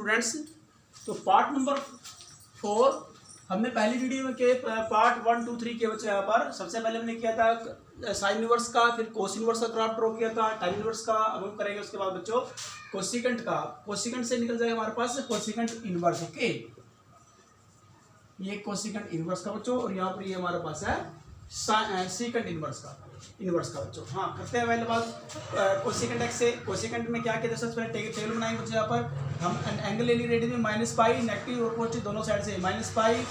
Students. तो part number 4 हमने पहली वीडियो में के पार्ट 1, 2, 3 के बच्चे यहाँ पर सबसे पहले हमने किया था साइन इनवर्स का, फिर कोस इनवर्स का ग्राफ ड्रॉ किया था, टाइम इनवर्स का अब हम करेंगे। उसके बाद बच्चों कोसिकेंट का, कोसिकेंट से निकल जाएगा हमारे पास कोसिकेंट इनवर्स। ओके, ये कोसिकेंट इनवर्स का बच्चों, और यहाँ पर ये हमारे पास है सीकेंट इनवर्स का बच्चों। हाँ, करते हैं पहले बात कोसिकेंट एक्स से। कोसिकेंट में क्या किया था, सबसे पहले टेबल बनाएंगे बच्चों। यहाँ पर हम एंगल ले ली रेडियन में -पाई, नेगेटिव और पॉजिटिव दोनों साइड से -पाई।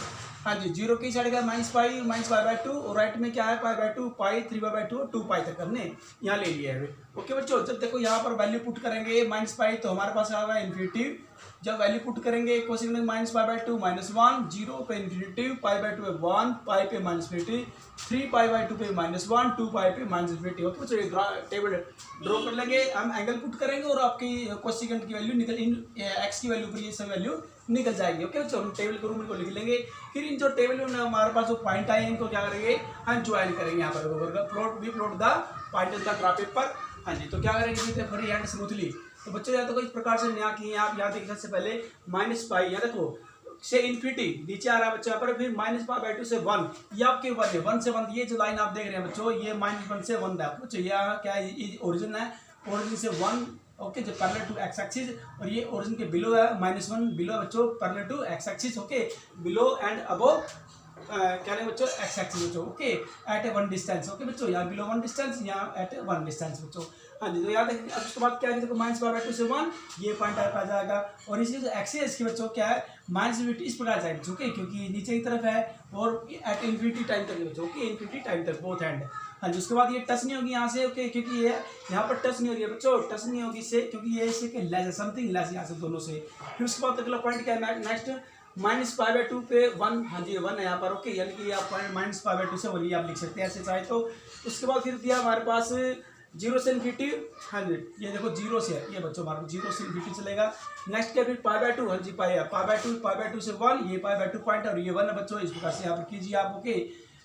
हाँ जी, जीरो की साइड का -पाई, -पाई/2, और राइट में क्या है पाई/2, पाई, 3/2 और 2 पाई तक हमने यहाँ ले लिया है। ओके बच्चों, जब देखो यहाँ पर वैल्यू पुट करेंगे -पाई तो हमारे पास आएगा इन्फिनिटी। जब वैल्यू पुट करेंगे कोसिकेंट में -पाई/2 -1, 0 पे इन्फिनिटी, पाई/2 पे 1, पाई पे -इन्फिनिटी, 3 पाई/2 पे -1, 2 पाई पे -इन्फिनिटी। ओके बच्चों, टेबल ड्रॉ कर लेंगे, हम एंगल पुट करेंगे और आपकी कोसिकेंट की वैल्यू निकल एक्स की वैल्यू पर ये सब वैल्यू निकल जाएगी। ओके बच्चों, हम टेबल के रूप में को लिख लेंगे। फिर इन जो टेबल में हमारे पास जो पॉइंट आए हैं इनको क्या करेंगे, हम ज्वाइन करेंगे यहाँ पर। Plot the point of the graph paper. हाँ जी, तो क्या करेंगे फ्री हैंड स्मूथली। तो बच्चों या तो कोई प्रकार से यहाँ किए आप यहाँ देखिए, सबसे पहले -पाई या देखो से इन्फिनिटी नीचे आ रहा है बच्चों यहाँ पर, फिर -पाई/2 से 1, ये आपके 1 है, 1 से 1 ये जो लाइन आप देख रहे हैं बच्चों, ये -1 से 1 है बच्चों। यह क्या है, ओरिजिन है, ओरिजिन से 1 ओके, जो पैरेलल टू एक्स एक्सिस, और ये ओरिजिन के बिलो है -1 बिलो बच्चों parallel to X axis. Okay, below and above क्या है बच्चों एक्स एक्सिस बच्चों। Okay, at a 1 distance. Okay बच्चों, यहाँ बिलो 1 डिस्टेंस, यहाँ एट ए 1 डिस्टेंस बच्चों। हाँ जी, तो याद है। अब उसके बाद क्या है, देखो -पाई/2 से 1 ये पॉइंट आ जाएगा, और इसकी जो एक्सिस इसकी बच्चों क्या है -इन्फिनिटी इस प्रकार जाएगी बच्चों। ओके, क्योंकि नीचे की तरफ है और एट इन्फिनिटी टाइम तक बच्चों। ओके, इन्फिनिटी टाइम तक बोथ हैंड। हाँ जी, उसके बाद ये टच नहीं होगी यहाँ से। ओके, क्योंकि ये यहाँ पर टच नहीं हो रही है बच्चों, टच नहीं होगी इससे, क्योंकि ये इससे लेस है, समथिंग लेस यहाँ से दोनों से। फिर उसके बाद अगला पॉइंट क्या है, नेक्स्ट -पाई/2 पे 1। हाँ जी, 1 है यहाँ पर। ओके, यानी कि आप पॉइंट -पाई/2 से 1 आप लिख सकते हैं ऐसे चाहे तो। उसके बाद फिर दिया हमारे पास 0 से इन्फिनिटी। हाँ जी, ये देखो 0 से है ये बच्चों, हमारे 0 से इन्फिनिटी चलेगा। नेक्स्ट क्या, फिर पाई/2। हाँ जी, पाई/2 से 1, ये पाई/2 पॉइंट और ये 1 है बच्चों, इस प्रकार से यहाँ पर कीजिए आप। ओके,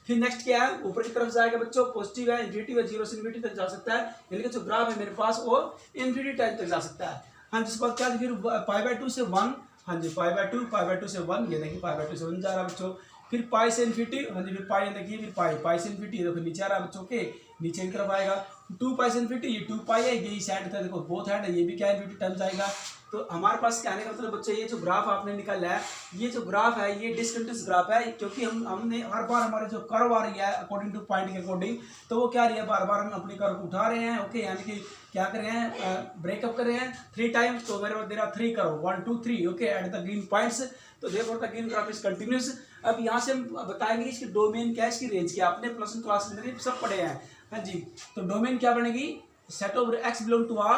फिर नेक्स्ट क्या है, ऊपर की तरफ जाएगा बच्चों, पॉजिटिव है, इन्फिनिटी है, 0 से इन्फिनिटी तक जा सकता है, यानी कि जो ग्राफ है मेरे पास वो इन्फिनिटी टाइम तक जा सकता है। हाँ, जिसके बाद क्या, फिर पाई/2 से 1। हाँ जी, पाई/2 से 1, ये देखिए पाई/2 से 1 जा रहा है बच्चों। फिर पाई से इन्फिनिटी। हाँ जी, फिर पाई देखिए, फिर पाई से इन्फिनिटी, देखो नीचे आ रहा है बच्चों के, नीचे की तरफ आएगा। 2 पाई से इन्फिनिटी, ये 2 पाई है, ये साइड था देखो बोथ हैंड है, ये भी क्या इन्फिनिटी टाइम जाएगा। तो हमारे पास कहने का मतलब बच्चे, ये जो ग्राफ आपने निकाला है, ये जो ग्राफ है ये डिस्कंटिन्यूअस ग्राफ है, क्योंकि हमने हर बार हमारे जो कर्व आ रही है अकॉर्डिंग टू पॉइंट के अकॉर्डिंग, तो वो क्या रही है, बार बार हम अपनी कर्व उठा रहे हैं। ओके, यानी कि क्या कर रहे हैं, ब्रेकअप कर रहे हैं 3 टाइम्स, तो मेरे पास दे रहा 3 curve 1, 2, 3। Okay, at the green points, तो therefore the green graph is continuous. अब यहाँ से हम बताएंगे इसकी डोमेन क्या है, इसकी रेंज क्या, आपने प्लस 1 क्लास में सब पढ़े हैं। हाँ जी, तो डोमेन क्या बनेगी, set of x belong to r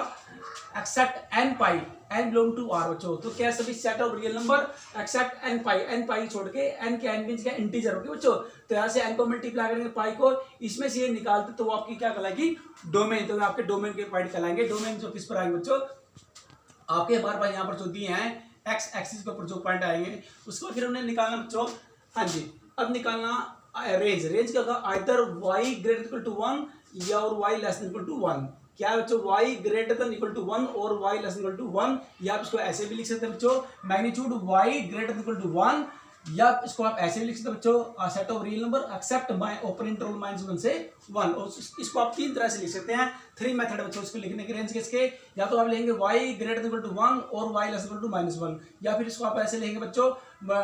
except n pi, n belong to r बच्चों। तो क्या सभी set of real number except n pi छोड़ के, n के n मींस क्या इंटीजर। ओके बच्चों, तो यहाँ से n को मल्टीप्लाई करेंगे पाई को, इसमें से ये निकालते तो वो आपकी क्या कहलाएगी, डोमेन। तो आपके डोमेन के पॉइंट कहलाएंगे। डोमेन जो किस पर आएंगे बच्चों, आपके हमारे पास यहाँ पर जो दिए हैं एक्स एक्सिस के ऊपर जो पॉइंट आएंगे उसको फिर हमने निकालना बच्चों। हाँ जी, अब निकालना रेंज क्या होगा, either y greater equal to 1 या और y लेस इक्वल टू 1। क्या है बच्चों, y greater than equal to 1 और y लेस इक्वल टू 1, या आप इसको ऐसे भी लिख सकते हैं बच्चों, magnitude y greater equal to 1, या इसको आप ऐसे भी लिख सकते हैं बच्चों, set of real number accept my open interval -1 से 1। और इसको आप 3 तरह से लिख सकते हैं, 3 मेथड बच्चों इसको लिखने के रेंज किसके, या तो आप लेंगे y ग्रेटर इक्वल टू 1 और y लेस इक्वल टू -1, या फिर इसको आप ऐसे लेंगे बच्चों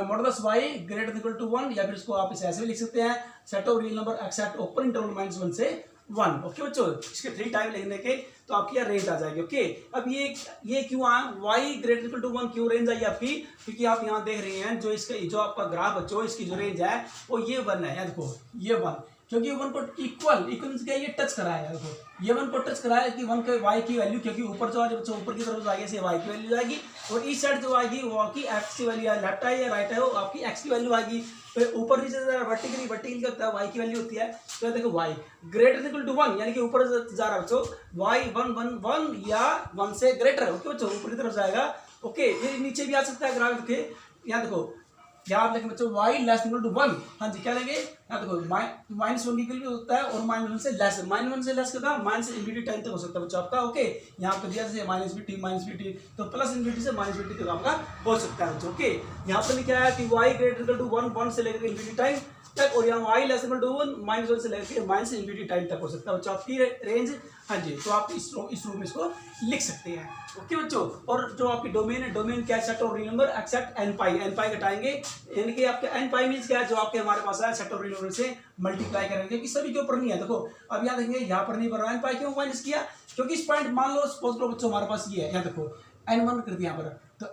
modulus y greater equal to 1, या फिर इसको आप इसे ऐसे भी लिख सकते हैं, set of real number accept open interval -1 से 1। ओके बच्चों, इसके 3 टाइम लिखने के तो आपकी यह रेंज आ जाएगी। ओके, अब ये क्यों आया, y ग्रेटर इक्वल टू 1 क्यों रेंज आई आपकी, क्योंकि आप यहाँ देख रहे हैं जो इसका जो आपका ग्राफ बच्चों, इसकी जो रेंज है वो ये 1 है। देखो ये 1, क्योंकि 1 को इक्वल क्या ये टच करा है, देखो ये 1 को टच करा है कि 1 के y की वैल्यू, क्योंकि ऊपर जो आज बच्चों ऊपर की तरफ जाएगी से y की वैल्यू आएगी, और इस साइड जो आएगी वो आपकी x की वैल्यू है, लेफ्ट है या राइट है वो आपकी x की वैल्यू आएगी। तो ऊपर नीचे वर्टिकली क्या होता है, y की वैल्यू होती है। तो देखो y ग्रेटर इक्वल टू 1 यानी कि ऊपर जा रहा है बच्चों, y 1 1 1 या 1 से ग्रेटर। ओके बच्चों, ऊपर की तरफ जाएगा। ओके, ये नीचे भी आ सकता है ग्राफ के, यहाँ देखो यहाँ आप लेंगे बच्चों y लेस इक्वल टू 1। हाँ जी, क्या लेंगे, यहाँ देखो -1 की इक्वल होता है और -1 से लेस, -1 से लेस कितना, माइनस इन्फिनिटी टाइम तक हो सकता है बच्चों आपका। ओके, यहाँ पे दिया जैसे -bt तो प्लस इन्फिनिटी से -bt तक आपका हो सकता है बच्चों। ओके, यहाँ पर लिखा है कि y ग्रेटर इक्वल टू 1 से लेकर इन्फिनिटी टाइम तक, और यहाँ y लेस इक्वल टू 1 -1 से लेकर माइनस इन्फिनिटी टाइम तक हो सकता है बच्चों आपकी रेंज। हाँ जी, तो आप इस रूप में इसको लिख सकते हैं। ओके बच्चों, और जो आपकी डोमेन है, डोमेन क्या है, set of real number except n पाई घटाएंगे, यानी कि आपके n पाई मींस क्या है, जो आपके हमारे पास है सेट ऑफ रियल नंबर से मल्टीप्लाई करेंगे, कि सभी के ऊपर नहीं है। देखो अब यहाँ देखेंगे, यहाँ पर नहीं बन रहा n पाई, क्यों माइनस किया, क्योंकि इस पॉइंट मान लो सपोज करो बच्चों हमारे पास ये है, यहाँ देखो n1 कर दिया यहाँ पर, तो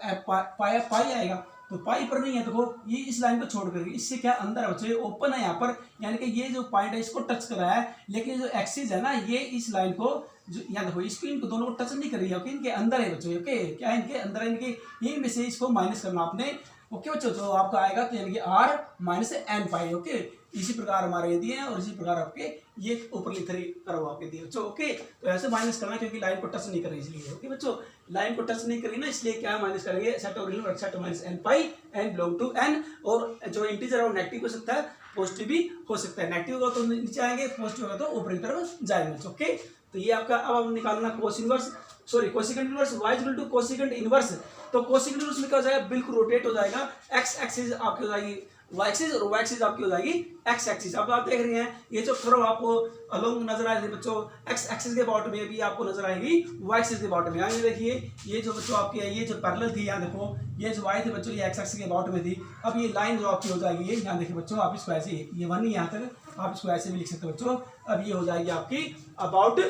पाई आएगा, तो पाई पर नहीं है। देखो ये इस लाइन को छोड़ करके, इससे क्या अंदर है बच्चों, ये ओपन है यहाँ पर, यानी कि ये जो पॉइंट है इसको टच कर रहा है, लेकिन जो एक्सिस है ना, ये इस लाइन को जो यहाँ देखो, इसको इनको दोनों को टच नहीं कर रही है। ओके, इनके अंदर है बच्चों। ओके, क्या है, इनके अंदर है, इनके यही में से इसको माइनस करना आपने। ओके बच्चों, तो आपका आएगा तो यानी कि r माइनस n पाई। ओके, इसी प्रकार हमारे ये दिए हैं, और इसी प्रकार आपके ये ऊपर लिख करो आपके दिए बच्चों। ओके, तो ऐसे माइनस करना, क्योंकि लाइन को टच नहीं कर रही इसलिए। ओके बच्चों, लाइन को टच नहीं करी ना, इसलिए क्या माइनस करेंगे, set of real number except minus n pi, n belong to n, और जो इंटीजर और नेगेटिव हो सकता है, पॉजिटिव भी हो सकता है। नेगेटिव होगा तो नीचे आएंगे, पॉजिटिव होगा तो ऊपर की तरफ जाएंगे। ओके, तो ये आपका अब हम निकालना cosecant inverse y equal to cosecant inverse. तो कोसिकेंट इनवर्स में क्या हो जाएगा, बिल्कुल रोटेट हो जाएगा, x एक्सिस आपकी हो जाएगी y एक्सिस, और y एक्सिस आपकी हो जाएगी x एक्सिस। अब आप देख रहे हैं ये जो कर्व आपको अलोंग नजर आ रही है बच्चों, x एक्सिस के बॉटम में भी आपको नजर आएगी y एक्सिस के बॉटम में। आगे देखिए, ये जो बच्चों आपकी है, ये जो पैरेलल थी, यहाँ देखो ये जो y थी बच्चों, ये x एक्सिस के बॉटम में थी। अब ये लाइन जो आपकी हो जाएगी, ये यहाँ देखिए बच्चों, आप इसको ऐसे, ये 1 यहाँ तक आप इसको ऐसे भी लिख सकते हो बच्चों। अब ये हो जाएगी आपकी अबाउट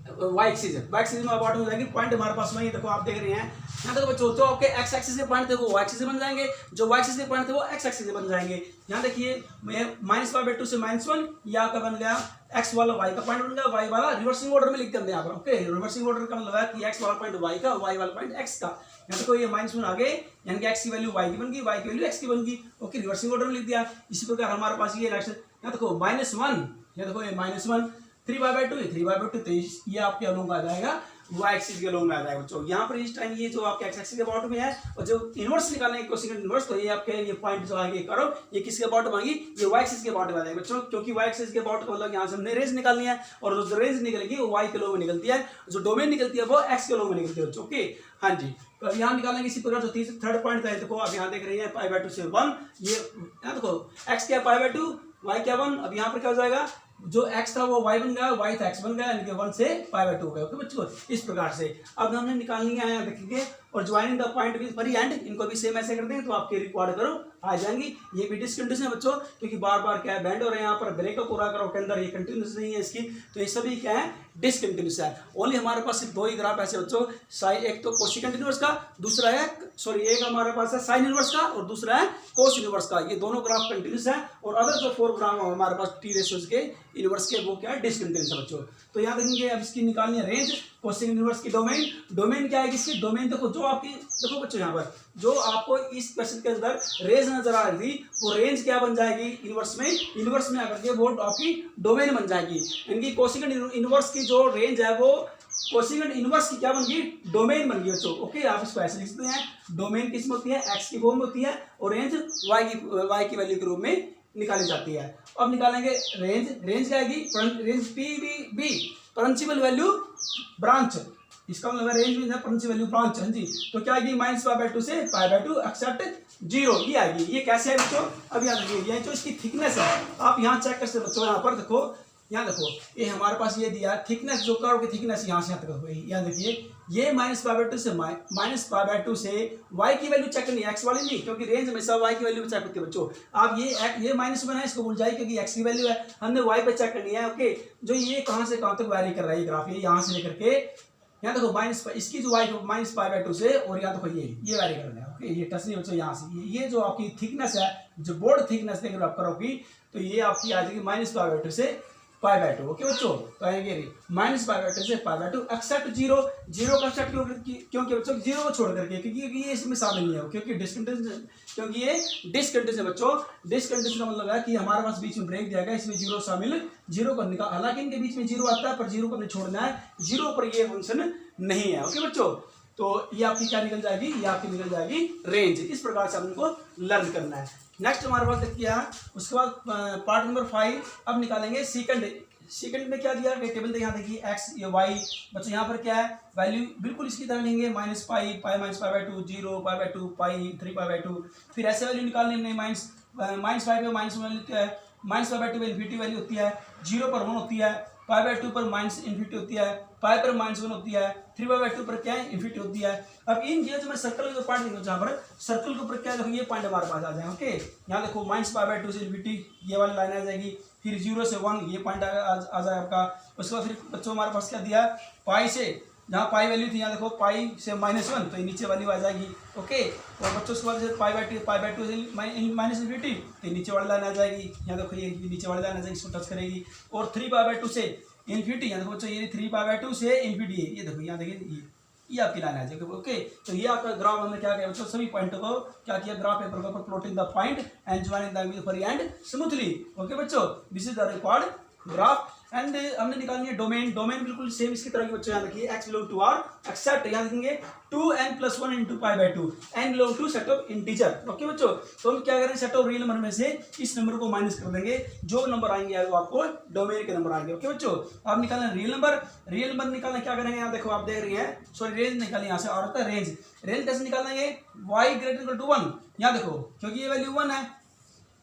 y एक्सिस में अबाउट हो जाएगी, पॉइंट हमारे पास वही देखो, आप देख रहे हैं यहाँ देखो बच्चों, जो आपके x एक्सिस के पॉइंट थे वो y एक्सिस से बन जाएंगे, जो y एक्सिस के पॉइंट थे वो x एक्सिस से बन जाएंगे। यहाँ देखिए -y/2 से -1, ये आपका बन गया x वाला y का पॉइंट बन गया, y वाला रिवर्सिंग ऑर्डर में लिख देंगे यहाँ पर। ओके, रिवर्सिंग ऑर्डर का मतलब है कि x वाला पॉइंट y का, y वाला पॉइंट x का। यहाँ देखो ये -1 आगे, यानी कि x की वैल्यू y की बन गई, y की वैल्यू x की बन गई। ओके, रिवर्सिंग ऑर्डर में लिख दिया। इसी प्रकार हमारे पास ये लास्ट, यहाँ देखो -1, यहाँ देखो ये -1, 3/2 3/2, तो ये आपके अलोंग आ जाएगा, y एक्सिस के अलोंग में आ जाएगा बच्चों। यहाँ पर इस टाइम ये जो आपके x एक्सिस के बॉटम में है, और जो इनवर्स निकालने की कोसिकेंट इनवर्स, तो ये आपके ये पॉइंट जो आगे करो, ये किसके बॉटम आएगी, ये y एक्सिस के बॉटम आ जाएगा बच्चों, क्योंकि y एक्सिस के बॉटम मतलब यहाँ से हमने रेंज निकालनी है, और जो रेंज निकलेगी वो y के अलोंग में निकलती है, जो डोमेन निकलती है वो x के अलोंग में निकलती है बच्चों। ओके, हाँ जी, तो अब यहाँ निकालेंगे इसी प्रकार। जो थर्ड पॉइंट है, देखो आप यहाँ देख रही है π/2 से 1, ये यहाँ देखो x क्या π/2, y क्या 1। अब यहाँ पर क्या हो जाएगा, जो x था वो y बन गया, y था x बन गया, यानी कि 1 से π/2 हो गया। ओके बच्चों, इस प्रकार से अब हमने निकालनी है, यहाँ देखेंगे, और joining the point with very and, इनको भी सेम ऐसे करते हैं, तो आपके रिक्वायर्ड करो आ जाएंगी। ये भी डिसकंटिन्यूस है बच्चों, क्योंकि बार बार क्या है बैंड हो रहे हैं, यहाँ पर ब्रेकअप हो रहा करो के अंदर, ये कंटिन्यूस नहीं है इसकी, तो ये सभी क्या है, डिसकंटिन्यूस है। ओनली हमारे पास सिर्फ 2 ही ग्राफ ऐसे बच्चों, एक तो कोसिकेंट इनवर्स का, दूसरा है एक हमारे पास है साइन इनवर्स का, और दूसरा है कोस इनवर्स का। ये दोनों ग्राफ कंटिन्यूस है, और अदर जो 4 ग्राफ हमारे पास टी रेशियोज के इनवर्स के, वो क्या है, डिसकंटिन्यूस है बच्चों। तो यहाँ देखेंगे, अब इसकी निकालनी है रेंज, कोसिकेंट इनवर्स की डोमेन क्या है इसकी, डोमेन देखो, जो आपकी देखो बच्चों, यहाँ पर जो आपको इस क्वेश्चन के अंदर रेंज नजर आ रही थी, वो रेंज क्या बन जाएगी, इनवर्स में आकर के वो आपकी डोमेन बन जाएगी। इनकी कोसिकेंट इनवर्स की जो रेंज है, वो कोसिकेंट इनवर्स की क्या बन गई, डोमेन बन गई बच्चों। ओके, आप इसको ऐसे लिख सकते हैं, डोमेन किसमें होती है, x की फॉर्म में होती है, और रेंज y की वैल्यू के रूप में निकाली जाती है। अब निकालेंगे रेंज क्या आएगी, range PB, principal value branch, इसका मतलब रेंज में प्रिंसिपल वैल्यू ब्रांच। हाँ जी, तो क्या आएगी, -π/2 से π/2 एक्सेप्ट 0, ये आएगी। ये कैसे है बच्चों, अब यहाँ देखिए, ये जो इसकी थिकनेस है, आप यहाँ चेक कर सकते बच्चों, यहाँ पर देखो, यहाँ देखो, ये हमारे पास ये दिया थिकनेस, जो कर्व की थिकनेस यहाँ से यहाँ तक हुई, यहाँ देखिए, ये -π/2 से y की वैल्यू चेक करनी है, x वाली नहीं, क्योंकि रेंज हमेशा y की वैल्यू पे चेक होती है बच्चों। आप ये -1 है, इसको भूल जाइए, क्योंकि x की वैल्यू है, हमने y पे चेक करनी है। ओके, जो ये कहाँ से कहाँ तक वैरी कर रहा है ये ग्राफ, ये यहाँ से लेकर के यहाँ देखो इसकी जो y -π/2 से, और यहाँ देखो ये वैरी कर रहा है। ओके, ये टच नहीं बच्चों, यहाँ से ये जो आपकी थिकनेस है, जो बोर्ड थिकनेस देख रहे हो आप कर्व की, तो ये आपकी आ जाएगी -π/2 से π/2। ओके बच्चों, तो आएंगे -π/2 से π/2 एक्सेप्ट 0 का एक्सेप्ट क्योंकि बच्चों 0 को छोड़ करके, क्योंकि ये इसमें शामिल नहीं है, क्योंकि ये डिसकंटिन्यूस है बच्चों। डिसकंटिन्यूस का मतलब है कि हमारे पास बीच में ब्रेक जाएगा, इसमें 0 शामिल, 0 करने का, हालांकि इनके बीच में 0 आता है, पर 0 को हमने छोड़ना है, 0 पर ये फंक्शन नहीं है। ओके बच्चों, तो ये आपकी क्या निकल जाएगी, ये आपकी निकल जाएगी रेंज। इस प्रकार से हमको लर्न करना है। नेक्स्ट हमारे पास देखिए यहाँ, उसके बाद पार्ट नंबर 5 अब निकालेंगे सेकंड। सेकंड में क्या दिया टेबल, यहाँ देखिए एक्स ये वाई, बच्चों यहाँ पर क्या है वैल्यू बिल्कुल इसकी तरह लेंगे, -π, π-π/2, 0, π/2, पाई 3π/2। फिर ऐसे वैल्यू निकालनी हमने, -π पे माइनस वैल्यू क्या है, -π/2 पे इन्फिनिटी वैल्यू होती है, 0 पर 1 होती है, π/2 पर माइनस इन्फिनिटी होती है, पाई पर -1 होती है, 3π/2 पर क्या है इन्फिनिटी होती है। अब इन जो मैं सर्कल जो पॉइंट देखो, जहाँ पर सर्कल के ऊपर क्या देखो ये पॉइंट हमारे पास आ जाए। ओके, यहाँ देखो -π/2 से इन्फिनिटी ये वाली लाइन आ जाएगी, फिर 0 से 1 ये पॉइंट आ जाए आपका। उसके बाद फिर बच्चों हमारे पास क्या दिया, पाई से, जहाँ पाई वैल्यू थी यहाँ देखो पाई से -1 तो ये नीचे वाली आ जाएगी। ओके, और बच्चों उसके बाद जैसे π/2 से माइनस इन्फिनिटी तो ये नीचे वाली लाइन आ जाएगी। यहाँ देखो ये नीचे वाली लाइन आ जाएगी, इसको टच करेगी। और 3π/2 से इन्फिनिटी, यहाँ देखो बच्चों ये 3π/2 से इन्फिनिटी है, ये देखो यहाँ देखिए ये आपकी लाइन आ जाएगी। ओके, तो ये आपका ग्राफ हमने क्या किया बच्चों, सभी पॉइंटों को क्या किया, ग्राफ पेपर के ऊपर plotting the point and joining the free and smoothly. Okay बच्चों, this is the required graph. And हमने निकालनी है डोमेन। डोमेन बिल्कुल सेम इसकी तरह के बच्चों, यहाँ देखिए x belong to r except, यहाँ देखेंगे 2n+1 × π/2, n belong to set of integer. Okay बच्चों, तो हम क्या करें, सेट ऑफ रियल नंबर में से इस नंबर को माइनस कर देंगे, जो नंबर आएंगे वो आपको डोमेन के नंबर आएंगे। ओके बच्चों, आप निकालना रियल नंबर। रियल नंबर निकालना क्या करेंगे, यहाँ देखो आप देख रही हैं, सॉरी रेंज निकालेंगे, यहाँ से और होता है रेंज। रेंज कैसे निकालेंगे, y > 1, यहाँ देखो क्योंकि ये वैल्यू 1 है,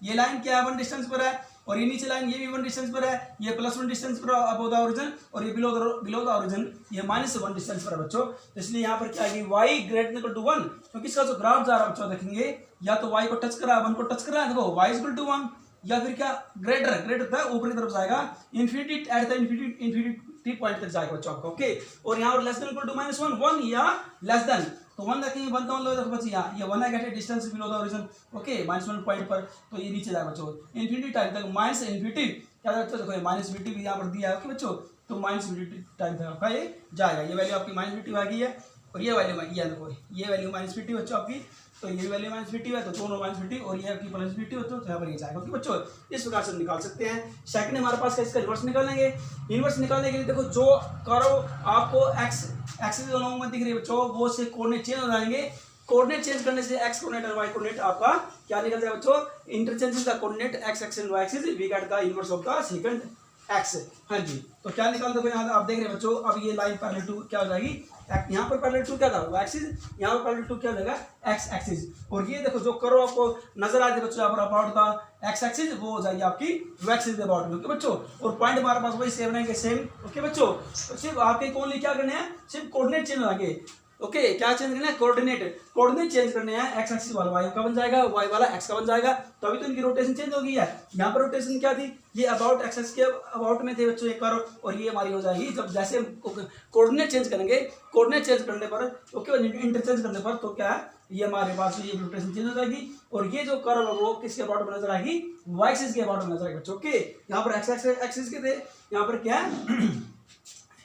ये लाइन क्या है 1 डिस्टेंस पर है, और ये नीचे लाइन ये भी 1 डिस्टेंस पर है, ये +1 डिस्टेंस पर अबव द ओरिजिन, और ये बिलो द ओरिजिन ये -1 डिस्टेंस पर है बच्चों। तो इसलिए यहाँ पर क्या आएगी, y > 1, क्योंकि इसका जो ग्राफ जा रहा है बच्चों देखेंगे, या तो y को टच कर रहा है, 1 को टच कर रहा है, देखो y = 1, या फिर क्या ग्रेटर होता है ऊपर की तरफ जाएगा, infinity at the infinity point तक जाएगा बच्चों आपका। ओके, और यहाँ पर <= -1 या लेस देन, तो 1 रखेंगे, 1 का मतलब देखो बच्चे यहाँ ये 1 है distance below the origin. Okay, -1 point पर, तो ये नीचे जाएगा बच्चों इन्फिनिटी टाइम तक, माइनस इन्फिनिटी क्या देखो -इन्फिनिटी भी यहाँ पर दिया है। ओके बच्चों, तो -इन्फिनिटी टाइम तक आपका ये जाएगा, ये वैल्यू आपकी -इन्फिनिटी आ गई है, और ये वैल्यू ये देखो ये वैल्यू -इन्फिनिटी बच्चों आपकी, तो ये वैल्यू -इन्फिनिटी है, तो दोनों -इन्फिनिटी, और ये आपकी +इन्फिनिटी हो, तो यहाँ पर ये जाएगा। ओके बच्चों, इस प्रकार से निकाल सकते हैं। सेकंड हमारे पास इसका इन्वर्स निकालेंगे। इन्वर्स निकालने के लिए देखो जो करो आपको एक्सिस दोनों में दिख रही है बच्चों, वो से कोऑर्डिनेट चेंज हो जाएंगे। कोऑर्डिनेट चेंज करने से एक्स कोऑर्डिनेट और वाई कोऑर्डिनेट आपका क्या निकल जाएगा बच्चों, interchange the coordinate x axis and y axis, we get the inverse of the second x. हाँ जी, तो क्या निकाल दो यहाँ आप देख रहे हैं बच्चों, अब ये लाइन पैरेलल टू क्या हो जाएगी, यहाँ पर पैरेलल टू क्या था वाई एक्सिस, यहाँ पर पैरेलल टू क्या हो जाएगा एक्स एक्सिस। और ये देखो जो करो आपको नजर आ रही है बच्चों यहाँ पर अबाउट द एक्स एक्सिस, वो हो जाएगी आपकी वाई एक्सिस के अबाउट में। ओके बच्चों, और पॉइंट हमारे पास वही सेम रहेंगे सेम। ओके बच्चों, तो सिर्फ आपके कौन क्या करने हैं, सिर्फ कोऑर्डिनेट चेंज होंगे। ओके, क्या चेंज करना है, कोऑर्डिनेट चेंज करने हैं, एक्स एक्सिस वाला वाई का बन जाएगा, वाई वाला एक्स का बन जाएगा, तो अभी तो इनकी रोटेशन चेंज हो गई है। यहाँ पर रोटेशन क्या थी, ये अबाउट एक्स एक्सिस के अबाउट में थे बच्चों एक बार, और ये हमारी हो जाएगी जब जैसे कोऑर्डिनेट चेंज करेंगे, कोऑर्डिनेट चेंज करने पर ओके इंटरचेंज करने पर, तो क्या है ये हमारे पास ये रोटेशन चेंज हो जाएगी, और ये जो कर्व है वो किसके अबाउट में नजर आएगी, वाई एक्सिस के अबाउट में नजर आएगी बच्चों। ओके, यहाँ पर एक्स एक्सिस के थे, यहाँ पर क्या है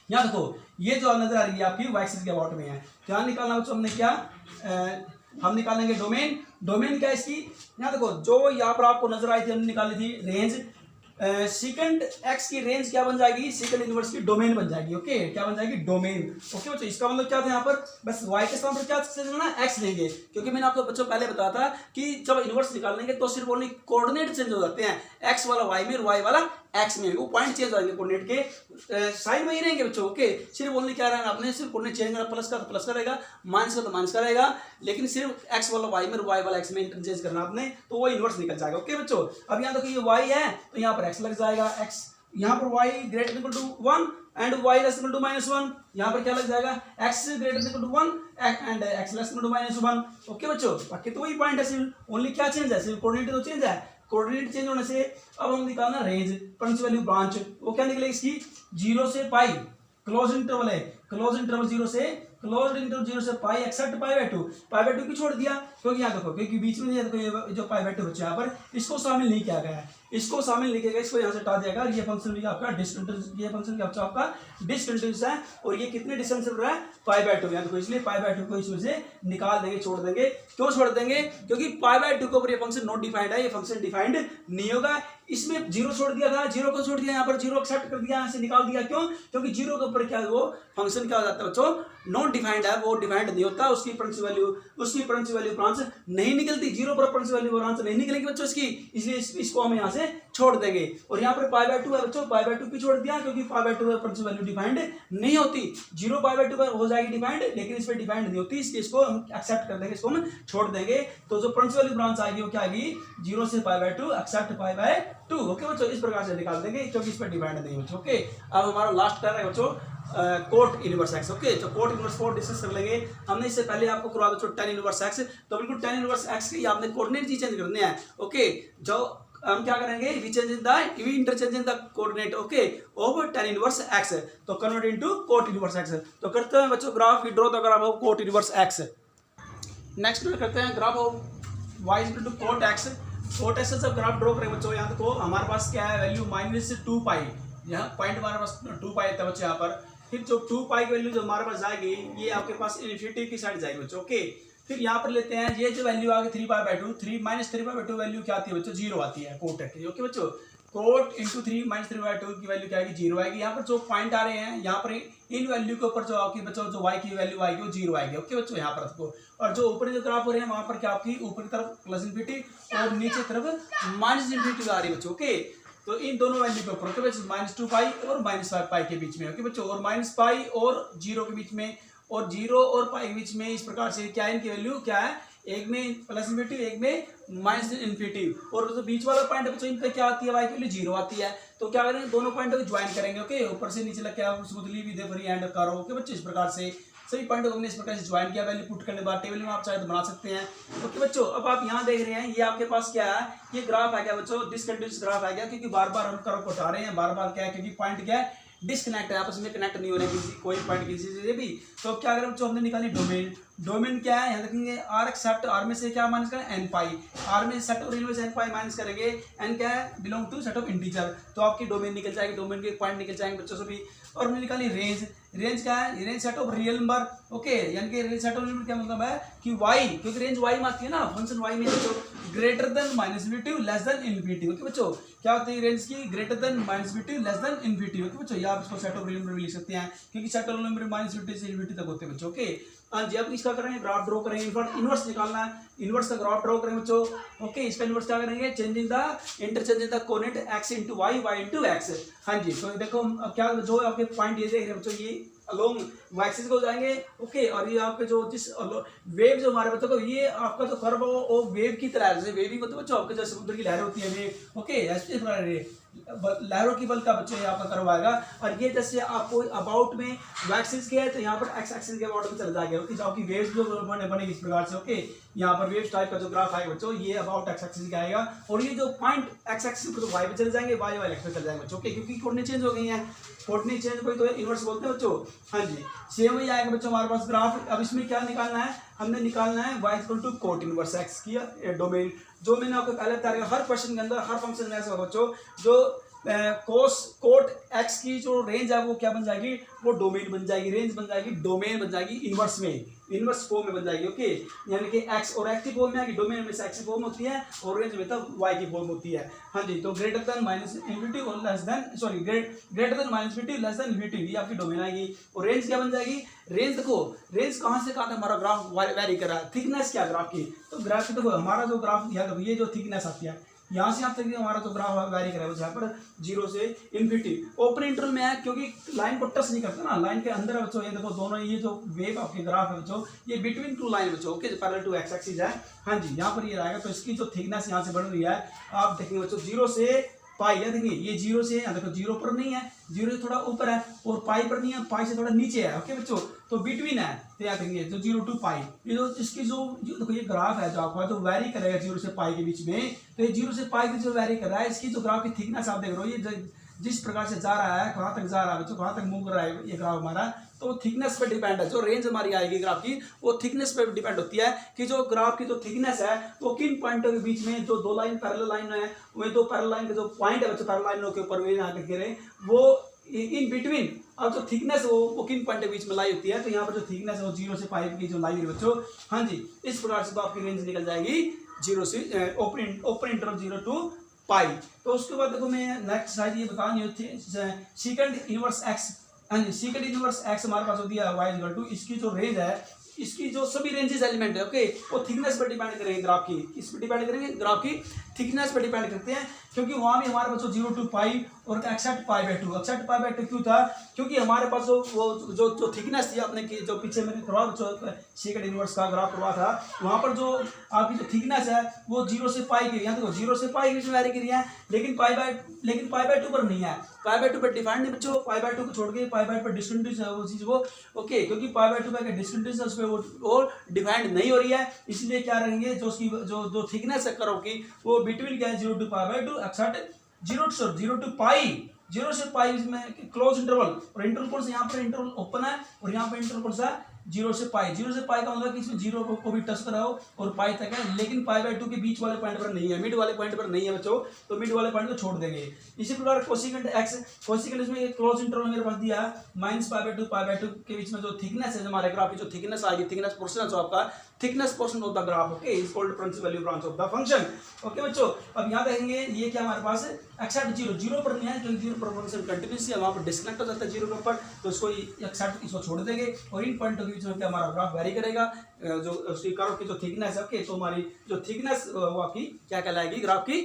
यहाँ देखो ये जो नजर आ रही है आपकी वाई एक्सिस के अबाउट में है। क्या निकालना बच्चों हमने, क्या हम निकालेंगे डोमेन। डोमेन क्या है इसकी, यहाँ देखो जो यहाँ पर आपको नजर आई थी हमने निकाली थी रेंज, सेकंड एक्स की रेंज क्या बन जाएगी, सेकंड इनवर्स की डोमेन बन जाएगी। ओके, क्या बन जाएगी डोमेन। ओके बच्चों, इसका मतलब क्या था यहाँ पर, बस वाई के स्थान पर क्या लेना एक्स लेंगे, क्योंकि मैंने आपको बच्चों पहले बताया था कि जब इनवर्स निकालेंगे तो सिर्फ ओनली कोऑर्डिनेट चेंज हो जाते हैं, एक्स वाला वाई में और वाई वाला एक्स में, वो पॉइंट चेंज हो जाएंगे, कोऑर्डिनेट के साइन में ही रहेंगे बच्चों। ओके, सिर्फ ओनली क्या रहना आपने, सिर्फ कोऑर्डिनेट चेंज करना, प्लस का तो प्लस का रहेगा, माइनस का तो माइनस का रहेगा, लेकिन सिर्फ एक्स वाला वाई में और वाई वाला एक्स में इंटरचेंज करना आपने, तो वो इनवर्स निकल जाएगा। ओके बच्चों, अब यहाँ देखो ये वाई है तो यहाँ पर एक्स लग जाएगा, एक्स यहाँ पर y > 1 एंड y <= -1, यहाँ पर क्या लग जाएगा x > 1 एंड x <= -1। ओके बच्चों, बाकी तो वही पॉइंट है, सिर्फ ओनली क्या चेंज है, सिर्फ कोऑर्डिनेट तो चेंज है। कोऑर्डिनेट चेंज होने से अब हम निकालना रेंज, पंच वैल्यू ब्रांच, वो क्या निकलेगी इसकी 0 से पाई, क्लोज इंटरवल है, क्लोज इंटरवल 0 से पाई एक्सेप्ट π/2 की छोड़ दिया, क्योंकि यहाँ देखो क्योंकि बीच में देखो ये जो π/2 बच्चे यहाँ पर इसको शामिल नहीं किया गया है, इसको शामिल लिखेगा, इसको यहाँ से हटा देगा। ये फंक्शन भी आपका डिसकंटिन्यूअस, ये फंक्शन क्या आपका डिसकंटिन्यूअस है। और ये कितने डिस्टेंस से रहा है, π/2, यानी तो इसलिए π/2 को इसमें से निकाल देंगे, छोड़ देंगे। क्यों छोड़ देंगे, क्योंकि π/2 के ऊपर ये फंक्शन नॉट डिफाइंड है, ये फंक्शन डिफाइंड नहीं होगा। इसमें जीरो छोड़ दिया था, जीरो को छोड़ दिया, यहाँ पर जीरो एक्सेप्ट कर दिया, यहाँ से निकाल दिया। क्यों, क्योंकि जीरो के ऊपर क्या है, वो फंक्शन क्या हो जाता है बच्चों, नॉट डिफाइंड है, वो डिफाइंड नहीं होता, उसकी परंसी वैल्यू ब्रांच नहीं निकलती, जीरो पर परंसी वैल्यू ब्रांच नहीं निकलेगी बच्चों इसकी, इसलिए इसको हम यहाँ से छोड़ देंगे। और यहाँ पर π/2 है बच्चों, π/2 की छोड़ दिया, क्योंकि π/2 पर परंसी वैल्यू डिफाइंड नहीं होती। जीरो π/2 पर हो जाएगी डिफाइंड, लेकिन इस पर डिफाइंड नहीं होती, इसलिए इसको हम एक्सेप्ट कर देंगे, इसको हम छोड़ देंगे। तो जो परंसी वैल्यू ब्रांच आएगी वो क्या आएगी, 0 से π/2 एक्सेप्ट π/2। ओके बच्चों, इस प्रकार से निकाल देंगे, क्योंकि इस पर डिफाइंड नहीं होती। ओके, अब हमारा लास्ट कर रहे हैं बच्चों कोट इनवर्स एक्स। ओके, तो कोट इनवर्स को डिस्कस कर लेंगे। हमने इससे पहले आपको करवा बच्चों tan इनवर्स एक्स, तो बिल्कुल tan इनवर्स एक्स की आपने कोऑर्डिनेट चेंज करने हैं। ओके, जो हम क्या करेंगे, we interchange in the coordinate okay of tan inverse x, तो convert into cot inverse x. तो करते हैं बच्चों graph, we draw the graph of cot inverse x. Next करते हैं graph of y equal to cot x. Cot x जब graph draw करेंगे बच्चों, यहाँ देखो हमारे पास क्या है वैल्यू -2π, यहाँ पॉइंट हमारे पास 2π था बच्चों यहाँ पर। फिर जो 2π की वैल्यू जो हमारे पास जाएगी, ये आपके पास इन्फिनिटी की साइड जाएगी बच्चों। ओके, फिर यहाँ पर लेते हैं ये जो वैल्यू आ गई 3π/2, 3 - 3π/2 वैल्यू क्या आती है बच्चों, 0 आती है कोट की। ओके बच्चों, कोट इंटू 3 - 3/2 की वैल्यू क्या आएगी, 0 आएगी। यहाँ पर जो पॉइंट आ रहे हैं, यहाँ पर इन वैल्यू के ऊपर जो आपकी बच्चों जो y की वैल्यू आएगी वो 0 आएगी। ओके बच्चों, यहाँ पर आपको, और जो ऊपर जो ग्राफ हो रहे हैं वहां पर क्या आपकी ऊपर की तरफ +∞ और नीचे तरफ -∞ आ रही है बच्चों। ओके, तो इन दोनों वैल्यू के ऊपर -2π और -5π के बीच में। ओके बच्चों, और -π और 0 के बीच में, और 0 और π के बीच में, इस प्रकार से क्या है इनकी वैल्यू क्या है, एक में +∞, एक में -∞। और जो बीच वाला पॉइंट है बच्चों, इन पे क्या आती है, y की वैल्यू 0 आती है। तो क्या करेंगे, दोनों पॉइंट को ज्वाइन करेंगे। ओके, ऊपर से नीचे लग के आप स्मूथली विद फ्री हैंड करो। ओके बच्चों, इस प्रकार से सभी पॉइंट को हमने इस प्रकार से ज्वाइन किया, वैल्यू पुट करने के बाद टेबल में आप चाहे तो बना सकते हैं। ओके बच्चों, अब आप यहाँ देख रहे हैं, ये आपके पास क्या है, ये ग्राफ आ गया बच्चों, डिसकंटिन्यूअस ग्राफ आ गया, क्योंकि बार बार हम कर्व को हटा रहे हैं, बार बार क्या है, क्योंकि पॉइंट क्या है, डिस्कनेक्ट है, आपस में कनेक्ट नहीं हो रहे किसी कोई पॉइंट किसी से भी। तो क्या करें बच्चों, हमने निकाली डोमेन। डोमेन क्या है, यहाँ देखेंगे r एक्सेप्ट, r में से क्या माइनस करें, n पाई, r में सेट ऑफ रियल में से n पाई माइनस करेंगे, n क्या है, belong to set of integer, तो आपकी डोमेन निकल जाएगी, डोमेन के पॉइंट निकल जाएंगे बच्चों सभी। और हमने निकाली रेंज। रेंज क्या है, range set of real number. Okay, यानी कि range set of real number क्या मतलब है कि y, क्योंकि रेंज y में आती है ना, फंक्शन y में बच्चों greater than -∞ less then infinity. Okay बच्चों, क्या होती है रेंज की, greater than -∞ less then infinity. Okay बच्चों, या आप इसको सेट ऑफ रियल नंबर भी लिख सकते हैं, क्योंकि सेट ऑफ रियल नंबर -∞ से इन्फिनिटी तक होते हैं बच्चों। ओके, हाँ जी, अब इसका करेंगे ग्राफ ड्रॉ करेंगे, इनवर्स निकालना है, इनवर्स का ग्राफ ड्रॉ करेंगे बच्चों। ओके, इसका इनवर्स क्या करेंगे, changing the interchange the coordinate x * y, y * x। हाँ जी, तो देखो अब क्या जो आपके पॉइंट ये देख रहे हैं बच्चों, ये अलोंग y एक्सिस को जाएंगे। ओके, और ये आपके जो जिस वेव जो हमारे बच्चों को, ये आपका जो कर्व हो वो वेव की तरह, जैसे वेव ही मतलब बच्चों आपके जैसे समुद्र की लहर होती है वेव। ओके, ऐसे लहरों की बल का बच्चों ये आपका कर्व आएगा। और ये जैसे आपको अबाउट में y एक्सिस के है, तो यहाँ पर x एक्सिस के अबाउट में चला जाएगा। ओके, जो आपकी वेव्स जो बनेगी इस प्रकार से। ओके, यहाँ पर वेव्स टाइप का जो ग्राफ आएगा बच्चों, ये अबाउट x एक्सिस का आएगा, और ये जो पॉइंट x एक्सिस पर तो y पे चले जाएंगे, y एक्सिस पे चले जाएंगे बच्चों। ओके, क्योंकि कोऑर्डिनेट चेंज हो गई है, कोऑर्डिनेट चेंज कोई तो इनवर्स बोलते हैं बच्चों। हाँ जी, सेम ही आएगा बच्चों हमारे पास ग्राफ। अब इसमें क्या निकालना है, हमने निकालना है y = कोट इनवर्स x की डोमेन। जो मैंने आपको पहले बता दिया, हर क्वेश्चन के अंदर हर फंक्शन में ऐसा होगा बच्चों, जो कोट x की जो रेंज है वो क्या बन जाएगी, वो डोमेन बन जाएगी, रेंज बन जाएगी, डोमेन बन जाएगी इनवर्स में, इनवर्स फॉर्म में बन जाएगी। ओके, यानी कि x और x की फॉर्म में आएगी, डोमेन में से x की फॉर्म होती है और रेंज में तब y की फॉर्म होती है। हाँ जी, तो ग्रेटर देन -∞ और less then, sorry greater than -∞ less then infinity, ये आपकी डोमेन आएगी। और रेंज क्या बन जाएगी, रेंज देखो, रेंज कहाँ से कहाँ तक हमारा ग्राफ वेरी कर रहा है, थिकनेस क्या ग्राफ की, तो ग्राफ की देखो हमारा जो ग्राफ दिया, ये जो थिकनेस आती है यहाँ से यहाँ तक हमारा तो ग्राफ वेरी कर रहा है, यहाँ पर 0 से इन्फिनिटी ओपन इंटरवल में है, क्योंकि लाइन को टच नहीं करता ना, लाइन के अंदर है बच्चों। ये देखो दोनों, ये जो वेव आपके ग्राफ है बच्चों, ये बिटवीन टू लाइन बच्चों। Okay, parallel to x axis है। हाँ जी, यहाँ पर ये रहेगा, तो इसकी जो थिकनेस यहाँ से बढ़ रही है, आप देखेंगे बच्चों 0 से पाई है, देखिए ये 0 से, देखो 0 पर नहीं है, 0 से थोड़ा ऊपर है, और पाई पर नहीं है, पाई से थोड़ा नीचे है। ओके बच्चों, तो बिटवीन है, तो याद रखिए जो 0 to पाई, ये जो इसकी जो देखो ये ग्राफ है जो आपका जो वेरी करेगा 0 से पाई के बीच में, तो ये 0 से पाई के जो वेरी कर रहा है, इसकी जो ग्राफ की थिकनेस आप देख रहे हो, ये जिस प्रकार से जा रहा है, कहाँ तक जा रहा है बच्चों, कहाँ तक मूव कर रहा है ये ग्राफ हमारा, तो वो थिकनेस पे डिपेंड है। जो रेंज हमारी आएगी ग्राफ की वो थिकनेस पे डिपेंड होती है कि जो ग्राफ की जो थिकनेस है वो किन पॉइंटों के बीच में, जो दो लाइन पैरेलल लाइन है, वो दो पैरेलल लाइन के जो पॉइंट है पैरेलल लाइनों के ऊपर वे यहाँ पे घेरे, वो इन बिटवीन, अब जो थिकनेस वो किन पॉइंट के बीच में लाई होती है। तो यहाँ पर जो थिकनेस है वो 0 से पाई की जो लाई है बच्चों, हाँ जी, इस प्रकार से तो आपकी रेंज निकल जाएगी 0 से ओपन इंटरवल 0 टू पाई। तो उसके बाद देखो मैं नेक्स्ट साइड ये बतानी होती है सेकंड इनवर्स एक्स, हाँ जी, सेकंड इनवर्स एक्स हमारे पास होती है वाई इक्वल टू, इसकी जो रेंज है, इसकी जो सभी रेंजेस एलिमेंट है ओके, वो थिकनेस पर डिपेंड करेंगे ग्राफ की, इस पर डिपेंड करेंगे ग्राफ की थिकनेस पर डिपेंड करते हैं, क्योंकि वहां भी हमारे पास 0 टू पाई और except pi by 2, except pi by 2 क्यों था, क्योंकि हमारे पास जो थिकनेस थी अपने की, जो पीछे मैंने करवा जो सेकंड इनवर्स का ग्राफ करवा था, वहां पर जो आपकी जो थिकनेस है वो 0 से पाई की, यहाँ देखो 0 से पाई के बीच में वेरी कर रही है, लेकिन पाई बाय 2 पर नहीं है, पाई बाय 2 पर डिफाइंड नहीं बच्चों, पाई बाय 2 को छोड़ के पाई बाय 2 पर डिस्कंटिन्यूअस है वो चीज वो ओके, क्योंकि पाई बाय 2 पर डिस्कंटिन्यूअस है उसमें वो डिफाइंड नहीं हो रही है, इसलिए क्या रहेंगे जो उसकी जो थिकनेस है कर्व की वो बिटवीन क्या है 0 to pi by 2 except 0 to pi, 0 से पाई में क्लोज इंटरवल, और इंटरवल कौन सा, यहाँ पर इंटरवल ओपन है और यहाँ पर इंटरवल कौन सा 0 से पाई, 0 से पाई का मतलब कि इसमें 0 को भी टच कराओ और पाई तक है, लेकिन पाई बाय 2 के बीच वाले पॉइंट पर नहीं है, मिड वाले पॉइंट पर नहीं है बच्चों, तो मिड वाले पॉइंट को छोड़ देंगे। इसी प्रकार कोसिकेंट एक्स, कोसिकेंट इसमें क्लोज इंटरवल मेरे पास दिया माइनस पाई बाय 2 के बीच में जो थिकनेस है हमारे ग्राफ की, जो थिकनेस आएगी, थिकनेस पोर्शन है जो आपका thickness portion of the graph okay is called principal value branch of the function okay बच्चों। अब यहाँ देखेंगे ये क्या हमारे पास एक्सेप्ट 0 पर नहीं है, क्योंकि 0 पर फंक्शन कंटिन्यूस है, वहां पर डिस्कनेक्ट हो जाता है 0 के ऊपर, तो इसको एक्सेप्ट इसको छोड़ देंगे, और इन पॉइंटों के बीच में क्या हमारा ग्राफ वेरी करेगा, जो उसकी कर्व की जो थिकनेस है ओके, तो हमारी जो थिकनेस वो आपकी क्या कहलाएगी ग्राफ की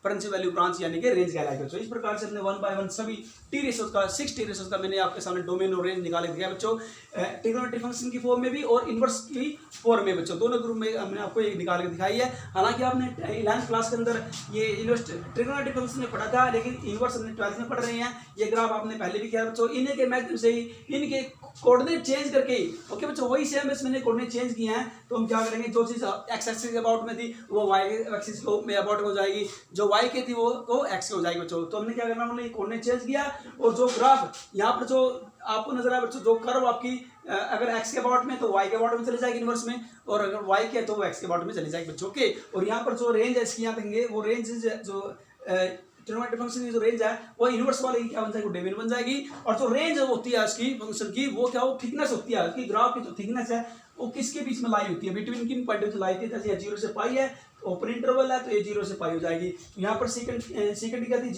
प्रिंसिपल वैल्यू ब्रांच यानी कि रेंज कहलाएगी बच्चों। इस प्रकार से हमने 1 बाय 1 सभी टी रेशियोज का 6 टी रेशियोज का मैंने आपके सामने डोमेन और रेंज निकाल दिया बच्चों, ट्रिग्नोमेट्रिक फंक्शन की फॉर्म में भी और इनवर्स की फॉर्म में बच्चों, दोनों ग्रुप में हमने आपको एक निकाल के दिखाई है। हालांकि आपने 11th क्लास के अंदर ये ट्रिग्नोमेट्रिक फंक्शन में पढ़ा था, लेकिन इनवर्स हमने 12th में पढ़ रहे हैं, ये ग्राफ आपने पहले भी किया बच्चों, इन्हीं के माध्यम से ही इनके कोऑर्डिनेट चेंज करके ओके बच्चों, वही सेम बस मैंने कोऑर्डिनेट चेंज किए हैं, तो हम क्या करेंगे जो चीज एक्स एक्सिस के अबाउट में थी वो वाई एक्सिस में अबाउट हो जाएगी, जो वाई की थी वो एक्स की हो जाएगी बच्चों। तो हमने क्या करना, हमने कोऑर्डिनेट चेंज किया, और जो ग्राफ यहाँ पर जो आपको नजर आया बच्चों, जो कर्व आपकी अगर एक्स के अबाउट में तो वाई के अबाउट में चली जाएगी इनवर्स में, और अगर वाई के तो वो एक्स के अबाउट में चली जाएगी बच्चों के। और यहाँ पर जो रेंज है इसकी यहाँ देखेंगे, वो रेंज जो ट्रिग्नोमेट्रिक फंक्शन की जो रेंज है वो इनवर्स वाले की क्या बन जाएगी, डोमेन बन जाएगी, और जो रेंज होती है उसकी फंक्शन की वो क्या हो थिकनेस होती है उसकी, ग्राफ की जो थिकनेस है वो किसके बीच में लाई होती है, बिटवीन किन पॉइंट से लाई होती है, जैसे 0 से पाई है ओपन इंटरवल है तो ये 0 से पाई हो जाएगी, यहाँ पर सेकंड क्या थी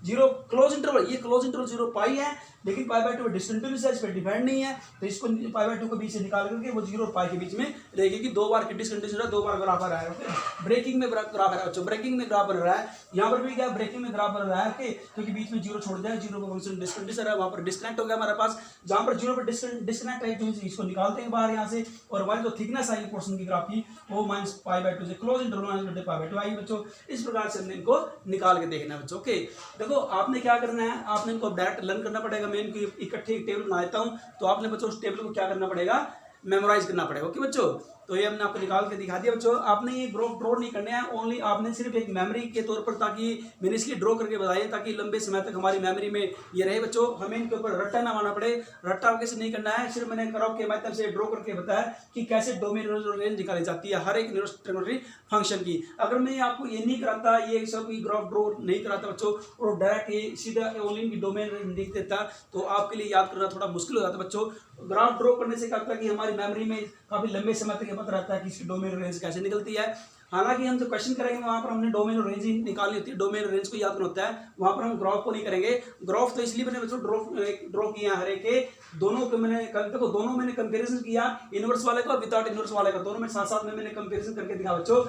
0 क्लोज इंटरवल, ये क्लोज इंटरवल 0 पाई है, लेकिन पाई बाय 2 डिस्कंटिन्यूअस है, इस पर डिपेंड नहीं है, तो इसको पाई बाय 2 के बीच से निकाल करके वो 0 और पाई के बीच में रहेगी, कि 2 बार की डिस्कंटिन्यूअस है, 2 बार ग्राफ आ रहा है ओके। ब्रेकिंग में ग्राफ है बच्चों, ब्रेकिंग में ग्राफ बन रहा है, यहाँ पर भी क्या ब्रेकिंग में ग्राफ बन रहा है ओके, क्योंकि बीच में 0 छोड़ दिया, 0 का फंक्शन डिस्कंटिन्यूअस है, वहां पर डिस्कनेक्ट हो गया हमारे पास, जहां पर 0 पर डिस्कनेक्ट है तो इसको निकालते हैं बाहर यहाँ से, और हमारी जो थिकनेस आई पोर्शन की ग्राफ की वो माइनस पाई बाय 2 से क्लोज इंटरवल पाई बाय 2 आएगी बच्चों। इस प्रकार से हमने इनको निकाल के देखना है बच्चों ओके। देखो आपने क्या करना है, आपने इनको डायरेक्ट लर्न करना पड़ेगा, मैं इनको इकट्ठे एक टेबल बना देता हूं, तो आपने बच्चों उस टेबल को क्या करना पड़ेगा, मेमोराइज करना पड़ेगा ओके बच्चों। तो ये हमने आपको निकाल के दिखा दिया बच्चों, आपने ये ग्राफ ड्रॉ नहीं करना है, ओनली आपने सिर्फ एक मेमोरी के तौर पर, ताकि मैंने इसलिए ड्रॉ करके बताया ताकि लंबे समय तक हमारी मेमोरी में ये रहे बच्चों, हमें इनके ऊपर रट्टा ना मारना पड़े, रट्टा कैसे नहीं करना है, सिर्फ मैंने कर्व के माध्यम से ड्रॉ करके बताया कि कैसे डोमेन और रेंज निकाली जाती है हर एक ट्रिग्नोमेट्रिक फंक्शन की। अगर मैं आपको ये नहीं कराता, ये सब ग्राफ ड्रॉ नहीं कराता बच्चों, और डायरेक्ट ये सीधा ओनली डोमेन रेंज लिख देता, तो आपके लिए याद करना थोड़ा मुश्किल हो जाता बच्चों। ग्राफ ड्रॉ करने से क्या होता है कि हमारी मेमोरी में काफी लंबे समय तक ये पता रहता है कि इसकी डोमेन रेंज कैसे निकलती है। हालांकि हम जो क्वेश्चन करेंगे वहां पर हमने डोमेन और रेंज ही निकालनी होती है, डोमेन और रेंज को याद करना होता है, वहां पर हम ग्राफ को नहीं करेंगे। ग्राफ तो इसलिए मैंने बच्चों ड्रॉ किया हर एक के, दोनों को मैंने देखो, दोनों मैंने कंपैरिजन किया, इनवर्स वाले का विदाउट इनवर्स वाले का, दोनों में साथ साथ में मैंने कंपैरिजन करके दिखा बच्चों,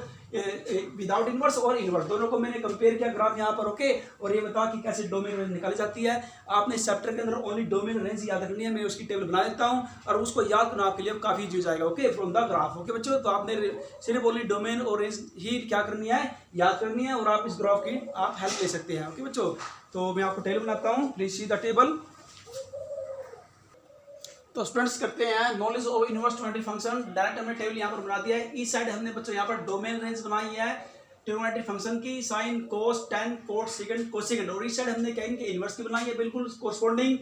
विदाउट इनवर्स और इनवर्स दोनों को मैंने कंपेयर किया ग्राफ यहाँ पर ओके, और ये बता कि कैसे डोमेन रेंज निकाली जाती है। आपने इस चैप्टर के अंदर ओनली डोमेन रेंज याद रखनी है, मैं उसकी टेबल बना देता हूँ, और उसको याद करना आपके लिए काफी ईजी हो जाएगा okay, from the graph okay बच्चों। तो आपने सिर्फ ओनली डोमेन और रेंज ही क्या करनी है, याद करनी है, और आप इस ग्राफ की आप हेल्प ले सकते हैं ओके बच्चों। तो मैं आपको टेबल बनाता हूँ, प्लीज सी द टेबल। तो स्टूडेंट्स करते हैं knowledge of inverse trigonometric function, direct हमने टेबल यहाँ पर बना दिया है। इस साइड हमने बच्चों यहाँ पर डोमेन रेंज बनाई है ट्रिग्नोमेट्रिक फंक्शन की, sine cos tan cot second cosecant, और इस साइड हमने क्या इनके इनवर्स की बनाई है बिल्कुल कोरस्पॉन्डिंग।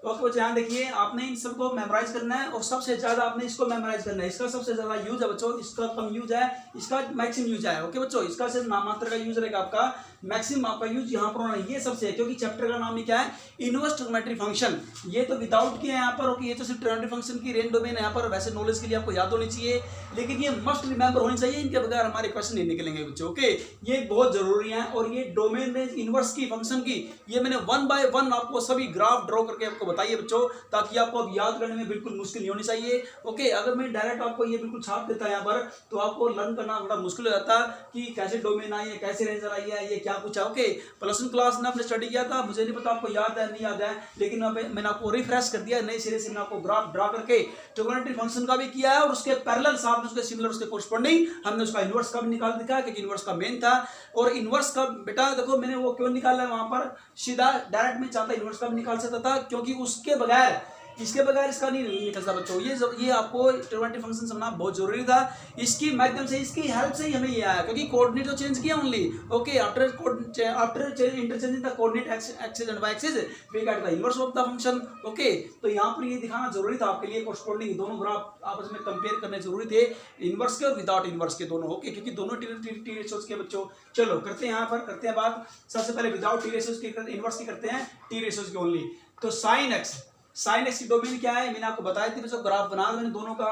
ओके बच्चों ध्यान देखिए, आपने इन सबको मेमोराइज करना है और सबसे ज्यादा आपने इसको मेमोराइज करना है। इसका सबसे ज्यादा यूज है बच्चों, इसका कम यूज है, इसका मैक्सिमम यूज है। ओके बच्चों, इसका सिर्फ नाममात्र का यूज रहेगा आपका, मैक्सिमम आपका यूज यहाँ पर होना है। ये सबसे है क्योंकि चैप्टर का नाम ही क्या है, इनवर्स ट्रिग्नोमेट्री फंक्शन। ये तो विदाउट किया है यहाँ पर। ओके, ये तो सिर्फ ट्रिग्नोमेट्री फंक्शन की रेंज डोमेन है यहाँ पर, वैसे नॉलेज के लिए आपको याद होनी चाहिए, लेकिन ये मस्ट रिमेंबर होनी चाहिए, इनके बगैर हमारे क्वेश्चन नहीं निकलेंगे बच्चों। ओके, ये बहुत जरूरी है। और ये डोमेन रेंज इनवर्स की फंक्शन की ये मैंने 1 बाय 1 आपको सभी ग्राफ ड्रॉ करके आपको बताइए बच्चों, ताकि आपको अब याद करने में बिल्कुल मुश्किल नहीं होनी चाहिए। ओके, अगर मैं डायरेक्ट आपको ये बिल्कुल छाप देता है यहाँ पर, तो आपको लर्न करना बड़ा मुश्किल हो जाता कि कैसे डोमेन आई है, कैसे रेंज आई है, ये क्या कुछ है। ओके, प्लस 1 क्लास में आपने स्टडी किया था, मुझे नहीं पता आपको याद है नहीं याद है, लेकिन मैंने आपको रिफ्रेश कर दिया नए सिरे से। मैंने आपको ग्राफ ड्रा करके ट्रिग्नोमेट्री फंक्शन का भी किया है और उसके पैरेलल साथ में उसके सिमिलर उसके कोरस्पोंडिंग हमने उसका इनवर्स का भी निकाल दिखा, क्योंकि इनवर्स का मेन था। और इनवर्स का बेटा देखो मैंने वो क्यों निकाला है वहां पर, सीधा डायरेक्ट में चाहता इनवर्स का भी निकाल सकता था, क्योंकि उसके बगैर इसके बगैर इसका नहीं निकलता बच्चों। ये आपको ट्रिग्नोमेट्री फंक्शन समझना बहुत जरूरी था। इसकी माध्यम से, इसकी हेल्प से ही हमें ये आया, क्योंकि कोऑर्डिनेट तो चेंज किया only. Okay, after interchanging the coordinate axis and y axis we get the inverse of the function. Okay, तो यहाँ पर ये दिखाना जरूरी था आपके लिए, कोरस्पोंडिंग दोनों ग्राफ आपस में कंपेयर करने जरूरी थे, इनवर्स के और विदाउट इनवर्स के दोनों। ओके, क्योंकि दोनों टी रेशियोज के बच्चों। चलो करते हैं यहाँ पर, करते हैं बात सबसे पहले विदाउट टी रेशियोज की, इनवर्स की करते हैं, टी रेशियोज की ओनली। तो साइन एक्स की डोमेन क्या है, मैंने आपको बताया थी बच्चों, ग्राफ बना मैंने दोनों का।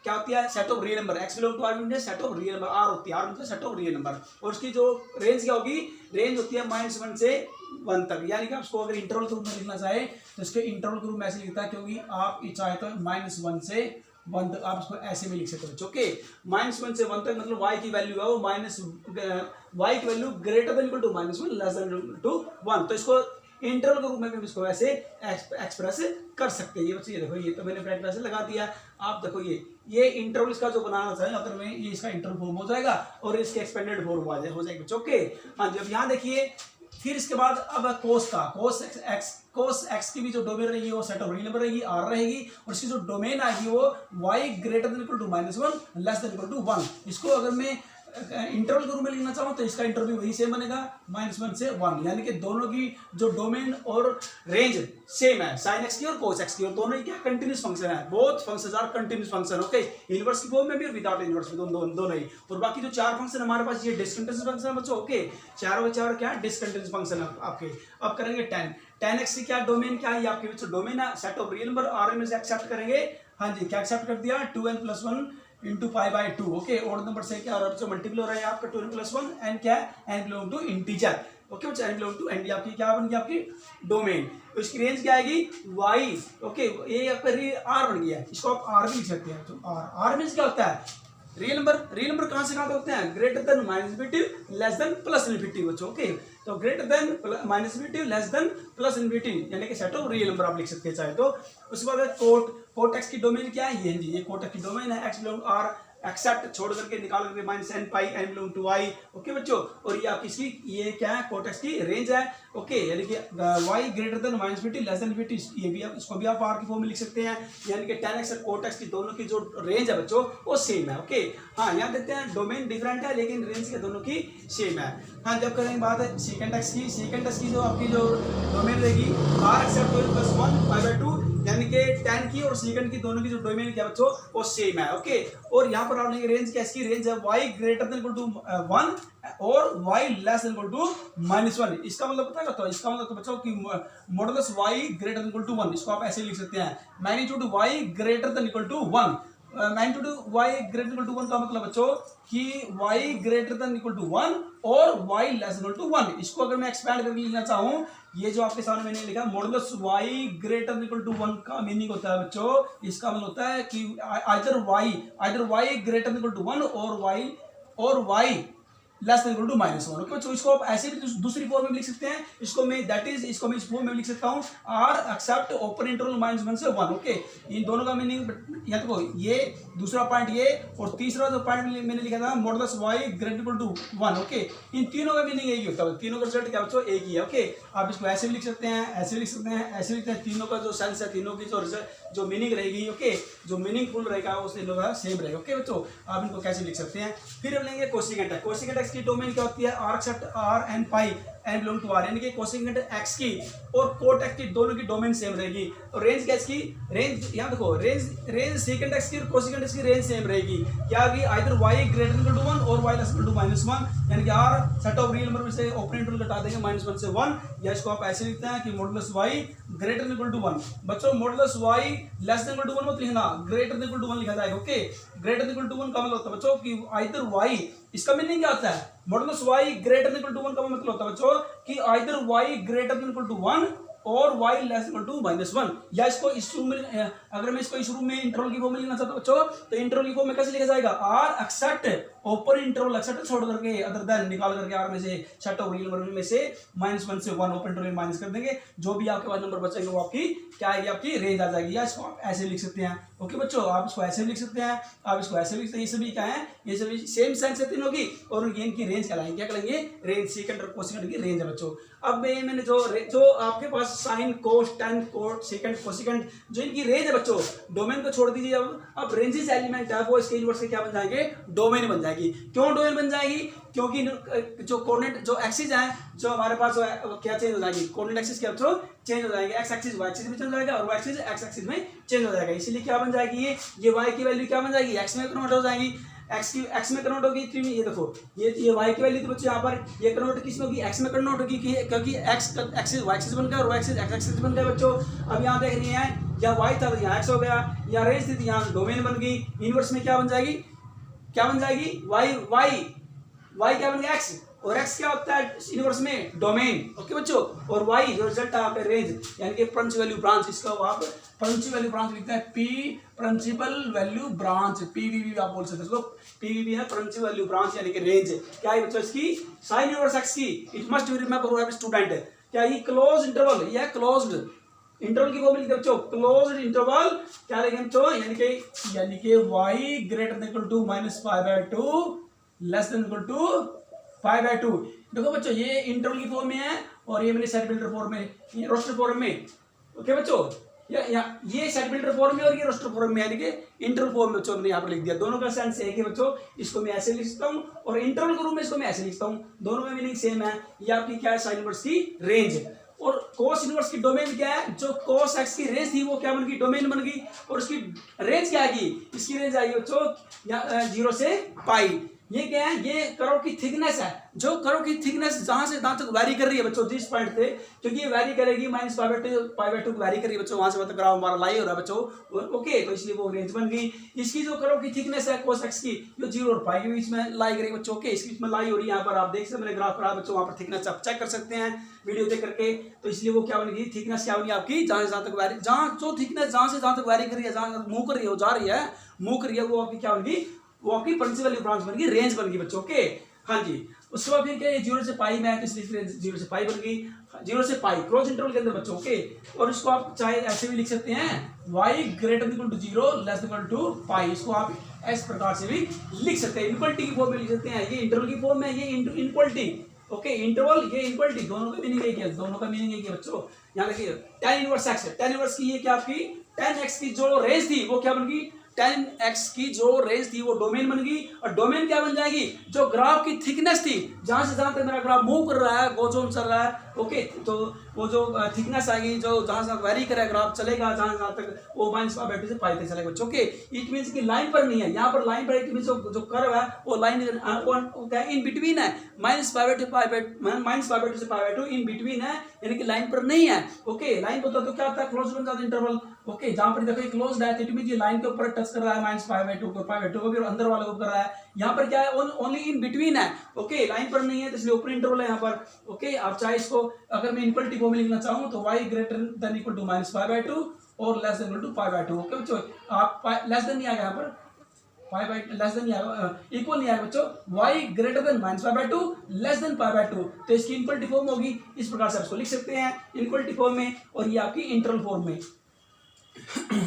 क्या होती है, set of real number, x belong to R mean set of real number, R होती है, आर मतलब सेट ऑफ रियल नंबर। और उसकी जो रेंज क्या होगी, रेंज होती है -1 से 1 तक। यानी कि आपको अगर इंटरवल के रूप में लिखना चाहे तो इसके इंटरवल के रूप में ऐसे लिखता है, क्योंकि आप चाहे तो -1 से 1 तक आप इसको ऐसे में लिख सकते हो। ओके, -1 से 1 तक मतलब y की वैल्यू है वो y की value greater than equal to -1 less than to 1। तो इसको इंटरवल के रूप में भी इसको ऐसे एक्सप्रेस कर सकते हैं। ये बच्चे ये देखो, ये तो मैंने ब्रैकेट वैसे लगा दिया। आप देखो ये इंटरवल इसका जो बनाना चाहिए अगर में, ये इसका इंटरवल फॉर्म हो जाएगा और इसके एक्सपेंडेड फॉर्म हो जाएगा बच्चों। ओके, हाँ जी, अब यहाँ देखिए, फिर इसके बाद अब कोस एक्स की भी जो डोमेन रहेगी वो सेट ऑफ रियल नंबर रहेगी, आर रहेगी, और इसकी जो डोमेन आएगी वो y greater than equal to -1 less than equal to 1। इसको अगर मैं इंटरवल के रूप में लिखना चाहूँ तो इसका इंटरवल वही सेम बनेगा, -1 से 1। यानी कि दोनों की जो डोमेन और रेंज सेम है, साइन एक्स की और कोस एक्स की, और दोनों ही क्या कंटिन्यूस फंक्शन है। Both functions are continuous function. Okay, inverse की फॉर्म में भी और विदाउट इनवर्स में दोनों ही। और बाकी जो 4 फंक्शन हमारे पास, ये डिसकंटिन्यूस फंक्शन है बच्चों। ओके, चारों क्या डिसकंटिन्यूस फंक्शन है आपके। अब करेंगे tan x की क्या डोमेन क्या है, ये आपके बच्चों डोमेन है, set of real number, R में से एक्सेप्ट करेंगे। हाँ जी, क्या एक्सेप्ट कर दिया, 2n + 1 into pi by 2। Okay, odd number से क्या हो रहा है, मल्टीपल हो रहा है आपका 2n + 1, एन क्या है, n belong to integer. Okay बच्चा, n बिलोंग टू एन, आपकी क्या बन गई आपकी डोमेन। तो इसकी रेंज क्या आएगी, y। ओके, ये आपका r बन गया, इसको आप r भी लिख सकते हैं। तो r मींस क्या होता है, रियल नंबर कहां से कहां तक होते हैं, ग्रेटर देन -∞ लेस देन +∞ बच्चों। ओके, तो ग्रेटर देन -∞ लेस देन +∞, यानी कि सेट ऑफ रियल नंबर आप लिख सकते हैं चाहे तो। उसके बाद कोट एक्स की डोमेन क्या है, ये जी, ये कोट एक्स की डोमेन है, x बिलोंग r एक्सेप्ट छोड़ करके निकाल करके -n pi n belong to y। Okay बच्चों, और ये आपकी इसकी ये क्या है, कोट एक्स की रेंज है। ओके, यानी कि y greater than -∞ less than ∞, ये भी आप इसको भी आप r की फॉर्म में लिख सकते हैं। यानी कि tan x और कोट एक्स की दोनों की जो रेंज है बच्चों वो सेम है। ओके, हाँ, यहाँ देखते हैं डोमेन डिफरेंट है लेकिन रेंज के दोनों की सेम है। हाँ, जब करेंगे बात है सेकंड एक्स की जो आपकी जो डोमेन रहेगी, r एक्सेप्ट 1 पाई बाई 2, यानी कि tan की और सेकंड की दोनों की जो डोमेन क्या बच्चों वो सेम है। ओके, और यहाँ पर आपने रेंज क्या, इसकी रेंज है y greater than equal to 1 और y less than equal to -1। इसका मतलब पता है, तो इसका मतलब तो बच्चों कि modulus y greater than equal to 1, इसको आप ऐसे लिख सकते हैं, magnitude y greater than equal to 1। Magnitude y greater equal to 1 का मतलब बच्चों कि y greater than equal to 1 और y less than equal to 1। इसको अगर मैं एक्सपैंड करके लिखना चाहूँ, ये जो आपके सामने मैंने लिखा modulus y greater than equal to 1 का मीनिंग होता है बच्चों, इसका मतलब होता है कि either y greater than equal to 1 और y less than equal to -1। Okay, तो इसको आप ऐसे भी दूसरी फॉर्म में लिख सकते हैं। इसको मैं इसको मैं इस फॉर्म में लिख सकता हूँ, r एक्सेप्ट ओपन इंटरवल -1 से 1। ओके, इन दोनों का मीनिंग यहाँ देखो, ये दूसरा पॉइंट ये, और तीसरा जो पॉइंट मैंने लिखा था modulus y greater equal to 1। Okay, इन तीनों का मीनिंग एक ही होता है, तीनों का रिजल्ट क्या बच्चों एक ही है। ओके, आप इसको ऐसे भी लिख सकते हैं, ऐसे लिख सकते हैं, ऐसे लिखते हैं, तीनों का जो सेंस है, तीनों की जो रिजल्ट जो मीनिंग रहेगी, ओके, जो मीनिंगफुल रहेगा उस तीनों का सेम रहेगा। ओके बच्चों, आप इनको कैसे लिख सकते हैं। फिर हम लेंगे कोसिकेंट एक्स की डोमेन क्या होती है, R except R and pi and belong to R, यानी कि कोसेकेंट एक्स की और कोट एक्स की दोनों की डोमेन सेम रहेगी। और रेंज क्या इसकी, रेंज यहाँ देखो, रेंज सेकंड एक्स की और कोसेकेंट एक्स की रेंज सेम रहेगी। क्या होगी, either y greater than equal to 1 और y लेस इक्वल टू -1, यानी कि r set of real number में से ओपन इंटरवल घटा देंगे -1 से 1, या इसको आप ऐसे लिखते हैं कि modulus y greater than equal to 1। बच्चों modulus y less than equal to 1 मत लिखना, ग्रेटर देन इक्वल टू 1 लिखा जाएगा। Okay, greater than equal to 1 का मतलब होता है बच्चों कि आइदर y, इसका मीनिंग क्या होता है, modulus y greater than equal to 1 का मतलब होता है बच्चों कि either y greater than equal to 1 और y लेस इक्वल टू -1। या इसको इस रूम में, अगर मैं इसको इस रूम में इंटरवल की फॉर्म में लिखना चाहता हूं बच्चों, तो इंटरवल की फॉर्म में कैसे लिखा जाएगा, r except open interval except छोड़ करके अदर देन निकाल करके r में से सेट ऑफ रियल नंबर में से -1 से 1 ओपन इंटरवल माइनस कर देंगे, जो भी आपके पास नंबर बचेंगे वो आपकी क्या आएगी, आपकी रेंज आ जाएगी। या इसको आप ऐसे लिख सकते हैं। ओके बच्चों, आप इसको ऐसे भी लिख सकते हैं, आप इसको ऐसे भी लिख सकते हैं। ये सभी क्या है, ये सभी सेम सेंस है तीनों की, और इनकी रेंज कहलाएंगे, क्या कहलाएंगे, रेंज, सेकंड और कोसेकेंट की रेंज है बच्चों। अब मैंने जो आपके पास sine cos tan cot second cosecant जो इनकी रेंज है बच्चों, डोमेन को छोड़ दीजिए। अब रेंजेस एलिमेंट है वो इसके इनवर्स के क्या बन जाएंगे, डोमेन बन जाएगी। क्यों डोमेन बन जाएगी, क्योंकि जो कोऑर्डिनेट जो एक्सिस है जो हमारे पास क्या चेंज हो जाएगी, कोऑर्डिनेट एक्सिस क्या बच्चों चेंज हो जाएगी, एक्स एक्सिस वाई एक्सिस में चेंज हो जाएगा और वाई एक्सिस एक्स एक्सिस में चेंज हो जाएगा। इसलिए क्या बन जाएगी, ये वाई की वैल्यू क्या बन जाएगी, एक्स में कन्वर्ट हो जाएगी, एक्स में कन्वर्ट होगी। ये देखो ये वाई की वैल्यू तो बच्चे यहाँ पर ये कन्वर्ट किस में होगी, एक्स में कन्वर्ट होगी, क्योंकि एक्स एक्सिस वाई एक्सिस बन गया और वाई एक्सिस एक्स एक्सिस बन गया बच्चों। अब यहाँ देख रही हैं, या वाई था तो यहाँ एक्स हो गया, या रेंज थी तो यहाँ डोमेन बन गई। इनवर्स में क्या बन जाएगी, क्या बन जाएगी, वाई क्या बन गया, एक्स, और एक्स क्या होता है इनवर्स में, डोमेन। ओके बच्चों, और वाई जो रिजल्ट है आपका रेंज, यानी कि प्रिंसिपल वैल्यू ब्रांच, इसका आप प्रिंसिपल वैल्यू ब्रांच लिखते हैं, P principal value branch, PVB आप बोल सकते हो। पीवीबी है प्रिंसिपल वैल्यू ब्रांच, यानी कि रेंज। क्या है बच्चों इसकी, साइन इनवर्स एक्स की, it must be remember every student, क्या ये क्लोज इंटरवल, यह क्लोज्ड इंटरवल की फॉर्मूला लिखते बच्चों, क्लोज्ड इंटरवल क्या लिखेंगे बच्चों, यानी कि y greater than equal to -π/2 less than equal to π/2। देखो बच्चों ये इंटरवल की फॉर्म में है और ये मैंने सेट बिल्डर फॉर्म में, ये रोस्टर फॉर्म में। ओके बच्चों, ये सेट बिल्डर फॉर्म में और ये रोस्टर फॉर्म में, यानी कि इंटरवल फॉर्म में बच्चों मैंने यहाँ पर लिख दिया। दोनों का सेंस एक है बच्चों, इसको मैं ऐसे लिख सकता हूँ और इंटरवल के रूप में इसको मैं ऐसे लिखता हूँ, दोनों में मीनिंग सेम है। ये आपकी क्या है, साइन इनवर्स की रेंज। और कोस इनवर्स की डोमेन क्या है, जो कोस एक्स की रेंज थी वो क्या बन गई, डोमेन बन गई, और उसकी रेंज क्या आएगी, इसकी रेंज आएगी बच्चों 0 से पाई। ये क्या है, ये कर्व की थिकनेस है, जो कर्व की थिकनेस जहां से जहां तक वैरी कर रही है बच्चों, जिस पॉइंट पे, क्योंकि ये वैरी करेगी -π/2 वैरी कर रही है बच्चों, वहां से मतलब ग्राफ हमारा लाई हो रहा है बच्चों। ओके, तो इसलिए वो रेंज बन गई। इसकी जो कर्व की थिकनेस है कोस एक्स की, जो 0 और पाई के बीच में लाई करेगी बच्चों। ओके, इसके बीच में लाई हो रही है, यहाँ पर आप देख सकते, मैंने ग्राफ करा बच्चों, वहां पर थिकनेस आप चेक कर सकते हैं वीडियो देख करके। तो इसलिए वो क्या बनेगी, थिकनेस क्या बनेगी आपकी, जहां से जहां तक वैरी, जहां जो थिकनेस जहां से जहां तक वैरी कर रही है, जहां मूव कर रही है, वो जा रही है, मूव कर रही है, वो आपकी क्या बनेगी, वो आपकी प्रिंसिपल ब्रांच बन गई, रेंज बन गई बच्चों। ओके, हाँ जी। उसके बाद फिर क्या, ये 0 से पाई में है, तो इसलिए 0 से पाई बन गई, 0 से पाई क्लोज इंटरवल के अंदर बच्चों। ओके, और इसको आप चाहे ऐसे भी लिख सकते हैं, y greater than equal to 0 less than equal to pi, इसको आप इस प्रकार से भी लिख सकते हैं, इनक्वलिटी की फॉर्म में लिख सकते हैं। ये इंटरवल की फॉर्म में, ये इनक्वलिटी। ओके, इंटरवल, ये इनक्वलिटी, दोनों का मीनिंग एक है, दोनों का मीनिंग एक है बच्चों। यहाँ देखिए tan inverse x, tan inverse की ये क्या आपकी tan x की जो रेंज थी वो क्या बन गई, tan x की जो रेंज थी वो डोमेन बन गई, और डोमेन क्या बन जाएगी, जो ग्राफ की थिकनेस थी, जहां से जहां तक मेरा ग्राफ मूव कर रहा है, गोजोन चल रहा है। ओके, तो वो जो थिकनेस आएगी, जो जहां से वैरी करेगा ग्राफ चलेगा, जहां जहां तक वो -π/2 से पाई तक चलेगा बच्चों। ओके, इट मींस कि लाइन पर नहीं है, यहाँ पर लाइन पर इट मींस जो कर्व है वो लाइन इन बिटवीन है, -π/2 से π/2 इन बिटवीन है, यानी कि लाइन पर नहीं है। ओके, लाइन पर तो क्या होता है, क्लोज बन जाता है इंटरवल। ओके, जहां पर देखो क्लोज्ड है, इट मींस ये लाइन के ऊपर टच कर रहा है, -π/2 को, π/2 को भी, और अंदर वाले को कर रहा है। यहाँ पर क्या है, ओनली इन बिटवीन है। ओके, लाइन पर नहीं है, तो इसलिए ओपन इंटरवल है यहाँ पर। ओके, आप चाहे इसको अगर मैं इनक्वलिटी फॉर्म में लिखना चाहूँ तो y greater than equal to -π/2 और less than equal to π/2। Okay बच्चों, आप लेस देन नहीं आएगा यहाँ पर, लेस देन नहीं आएगा, इक्वल नहीं आएगा बच्चों, y greater than -π/2 less than π/2, तो इसकी इनक्वलिटी फॉर्म होगी। इस प्रकार से आप इसको लिख सकते हैं इनक्वलिटी फॉर्म में, और ये आपकी इंटरवल फॉर्म में।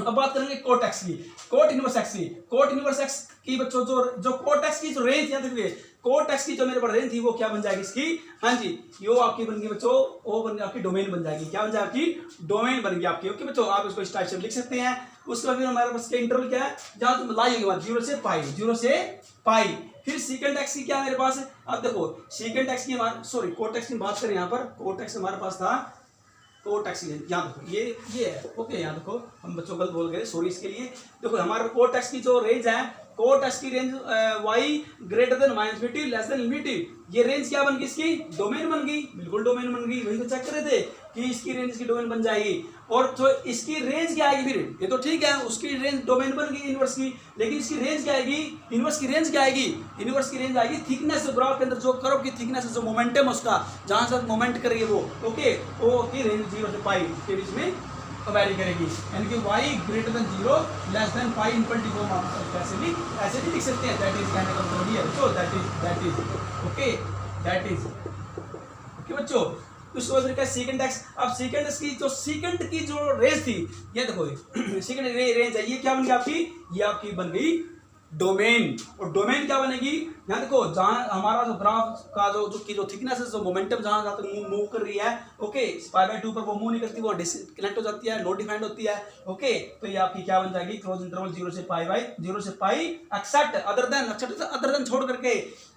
अब बात करेंगे कोट एक्स की, कोट इनवर्स एक्स की। कोट इनवर्स एक्स की बच्चों जो कोट एक्स की जो रेंज, याद रखिए कोट एक्स की जो मेरे पास रेंज थी वो क्या बन जाएगी इसकी, हाँ जी, यो आपकी बन गई बच्चों, वो बन गई आपकी डोमेन बन जाएगी। क्या बन जाएगी आपकी, डोमेन बन गई आपकी। ओके बच्चों, आप इसको इस टाइप से लिख सकते हैं। उसके बाद फिर हमारे पास इंटरवल क्या है, जहां तुम लाई होगी 0 से पाई, 0 से पाई, फिर सीकेंट एक्स की क्या मेरे पास है, अब देखो सीकेंट एक्स की सॉरी कोट एक्स की बात करें, यहाँ पर कोट एक्स हमारे पास था, कोट एक्स यहाँ देखो ये है ओके, यहाँ देखो हम बच्चों गलत बोल गए सॉरी इसके लिए। देखो हमारे कोट एक्स की जो रेंज है, कोट एक्स की range y greater than -50 less than limit, ये रेंज क्या बन गई, इसकी डोमेन बन गई, बिल्कुल डोमेन बन गई, वही तो चेक कर रहे थे कि इसकी रेंज की डोमेन बन जाएगी। और तो इसकी रेंज क्या आएगी, फिर ये तो ठीक है उसकी रेंज डोमेन बन गई इनवर्स की, लेकिन इसकी रेंज क्या आएगी, इनवर्स की रेंज क्या आएगी, इनवर्स की रेंज आएगी थिकनेस, ग्राफ के अंदर जो कर्व की थिकनेस है, जो मोमेंटम उसका जहां से मोमेंट करेगी वो ओके, वो की रेंज 0 से पाई के बीच में वैरी करेगी, यानी कि y greater than 0 less than pi इन 24 कैसे भी ऐसे भी लिख सकते हैं, दैट इज कहने का मतलब ये है so that is okay, that is okay बच्चों। उसके बाद क्या सीकेंट एक्स, अब सीकेंट एक्स की जो सीकेंट की जो रेंज थी, ये देखो सीकेंट रेंज है, ये क्या बन गई आपकी, ये आपकी बन गई डोमेन, और डोमेन क्या बनेगी, यहाँ देखो जहाँ हमारा जो ग्राफ का जो थिकनेस है, जो मोमेंटम जहाँ जहाँ तक मूव कर रही है ओके, π/2 पर वो मूव नहीं करती, वो डिस्कनेक्ट हो जाती है, नॉट डिफाइंड होती है ओके, तो ये आपकी क्या बन जाएगी, क्लोज इंटरवल 0 से पाई एक्सेप्ट अदर देन छोड़ करके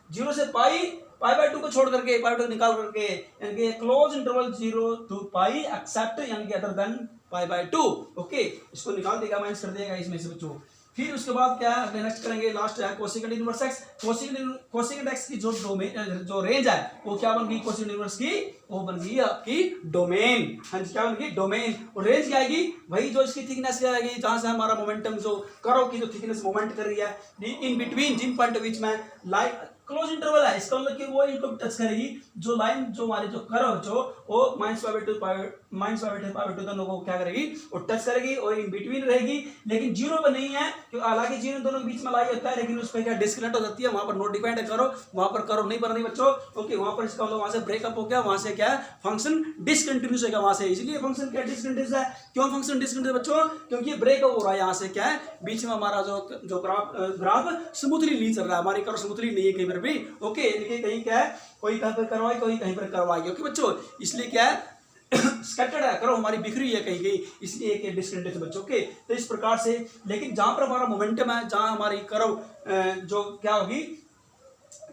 0 से π/2 को छोड़ करके π/2 निकाल करके, यानी कि close interval 0 to pi except यानी कि अदर देन π/2 ओके, इसको निकाल देगा, माइनस कर देगा इसमें से बच्चों। फिर उसके बाद क्या है, नेक्स्ट करेंगे, लास्ट है cosecant inverse x, cosecant x की जो डोमेन जो रेंज है वो क्या बन गई, कोसेकेंट इनवर्स की वो बन गई आपकी डोमेन, हाँ जी क्या बन गई डोमेन, और रेंज क्या आएगी, वही जो इसकी थिकनेस क्या आएगी, जहां से हमारा मोमेंटम जो कर्व की जो थिकनेस मोमेंट कर रही है इन बिटवीन जिन पॉइंट बीच में लाइक क्लोज इंटरवल है, इसका मतलब कि वो इनको टच करेगी, जो लाइन जो हमारी जो कर्व जो वो -π/2 दोनों को क्या करेगी, वो टच करेगी और इन बिटवीन रहेगी, लेकिन जीरो पर नहीं है, क्योंकि हालांकि जीरो दोनों के बीच में लाई होता है, लेकिन उस पर क्या डिस्कनेक्ट हो जाती है, वहां पर नॉट डिफाइंड है कर्व, वहां पर कर्व नहीं बन रही बच्चों ओके, वहां पर इसका मतलब वहां से ब्रेकअप हो गया, वहां से क्या फंक्शन डिसकंटिन्यूस होगा वहां से, इसलिए फंक्शन क्या डिसकंटिन्यूस है, क्यों फंक्शन डिसकंटिन्यूस बच्चों, क्योंकि ये ब्रेकअप हो रहा है, यहाँ से क्या है बीच में हमारा जो ग्राफ स्मूथली नहीं चल रहा है, हमारी कर्व स्मूथली नहीं है कहीं पर भी ओके, कहीं क्या है कोई कहीं पर करवाई कोई कहीं पर करवाएगी ओके बच्चों, इसलिए क्या है स्कैटर्ड है, कर्व हमारी बिखरी है कहीं कहीं, इसलिए एक डिस्कंटिन्यूस बच्चों ओके, तो इस प्रकार से, लेकिन जहां पर हमारा मोमेंटम है, जहां हमारी कर्व जो क्या होगी,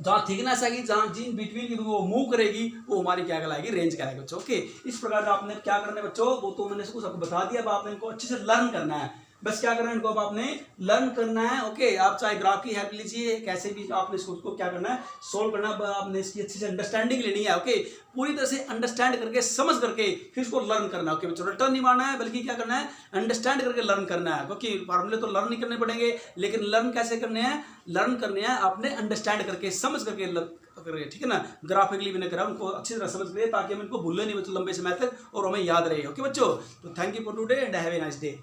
जहां थिकनेस आएगी, जहां जिन बिटवीन की वो मूव करेगी, वो हमारी क्या कहलाएगी, रेंज कहलाएगी बच्चों ओके। इस प्रकार का आपने क्या करना है बच्चों, वो तो मैंने सबको बता दिया, अब आपने इनको अच्छे से लर्न करना है, बस क्या करना है इनको अब आपने लर्न करना है ओके, आप चाहे ग्राफ की हेल्प लीजिए, कैसे भी आपने इसको क्या करना है सोल्व करना है, आपने इसकी अच्छी से अंडरस्टैंडिंग लेनी है ओके, पूरी तरह से अंडरस्टैंड करके समझ करके फिर इसको लर्न करना है ओके बच्चों, रिटर्न नहीं मारना है, बल्कि क्या करना है अंडरस्टैंड करके लर्न करना है, क्योंकि फार्मूले तो लर्न नहीं करने पड़ेंगे, लेकिन लर्न कैसे करने हैं, लर्न करने हैं आपने अंडरस्टैंड करके समझ करके ठीक है ना, ग्राफिकली मैंने करा उनको अच्छी तरह समझ लिए, ताकि हम इनको भूले नहीं बच्चों लंबे समय तक और हमें याद रहे ओके बच्चों। तो thank you for today and have a nice day.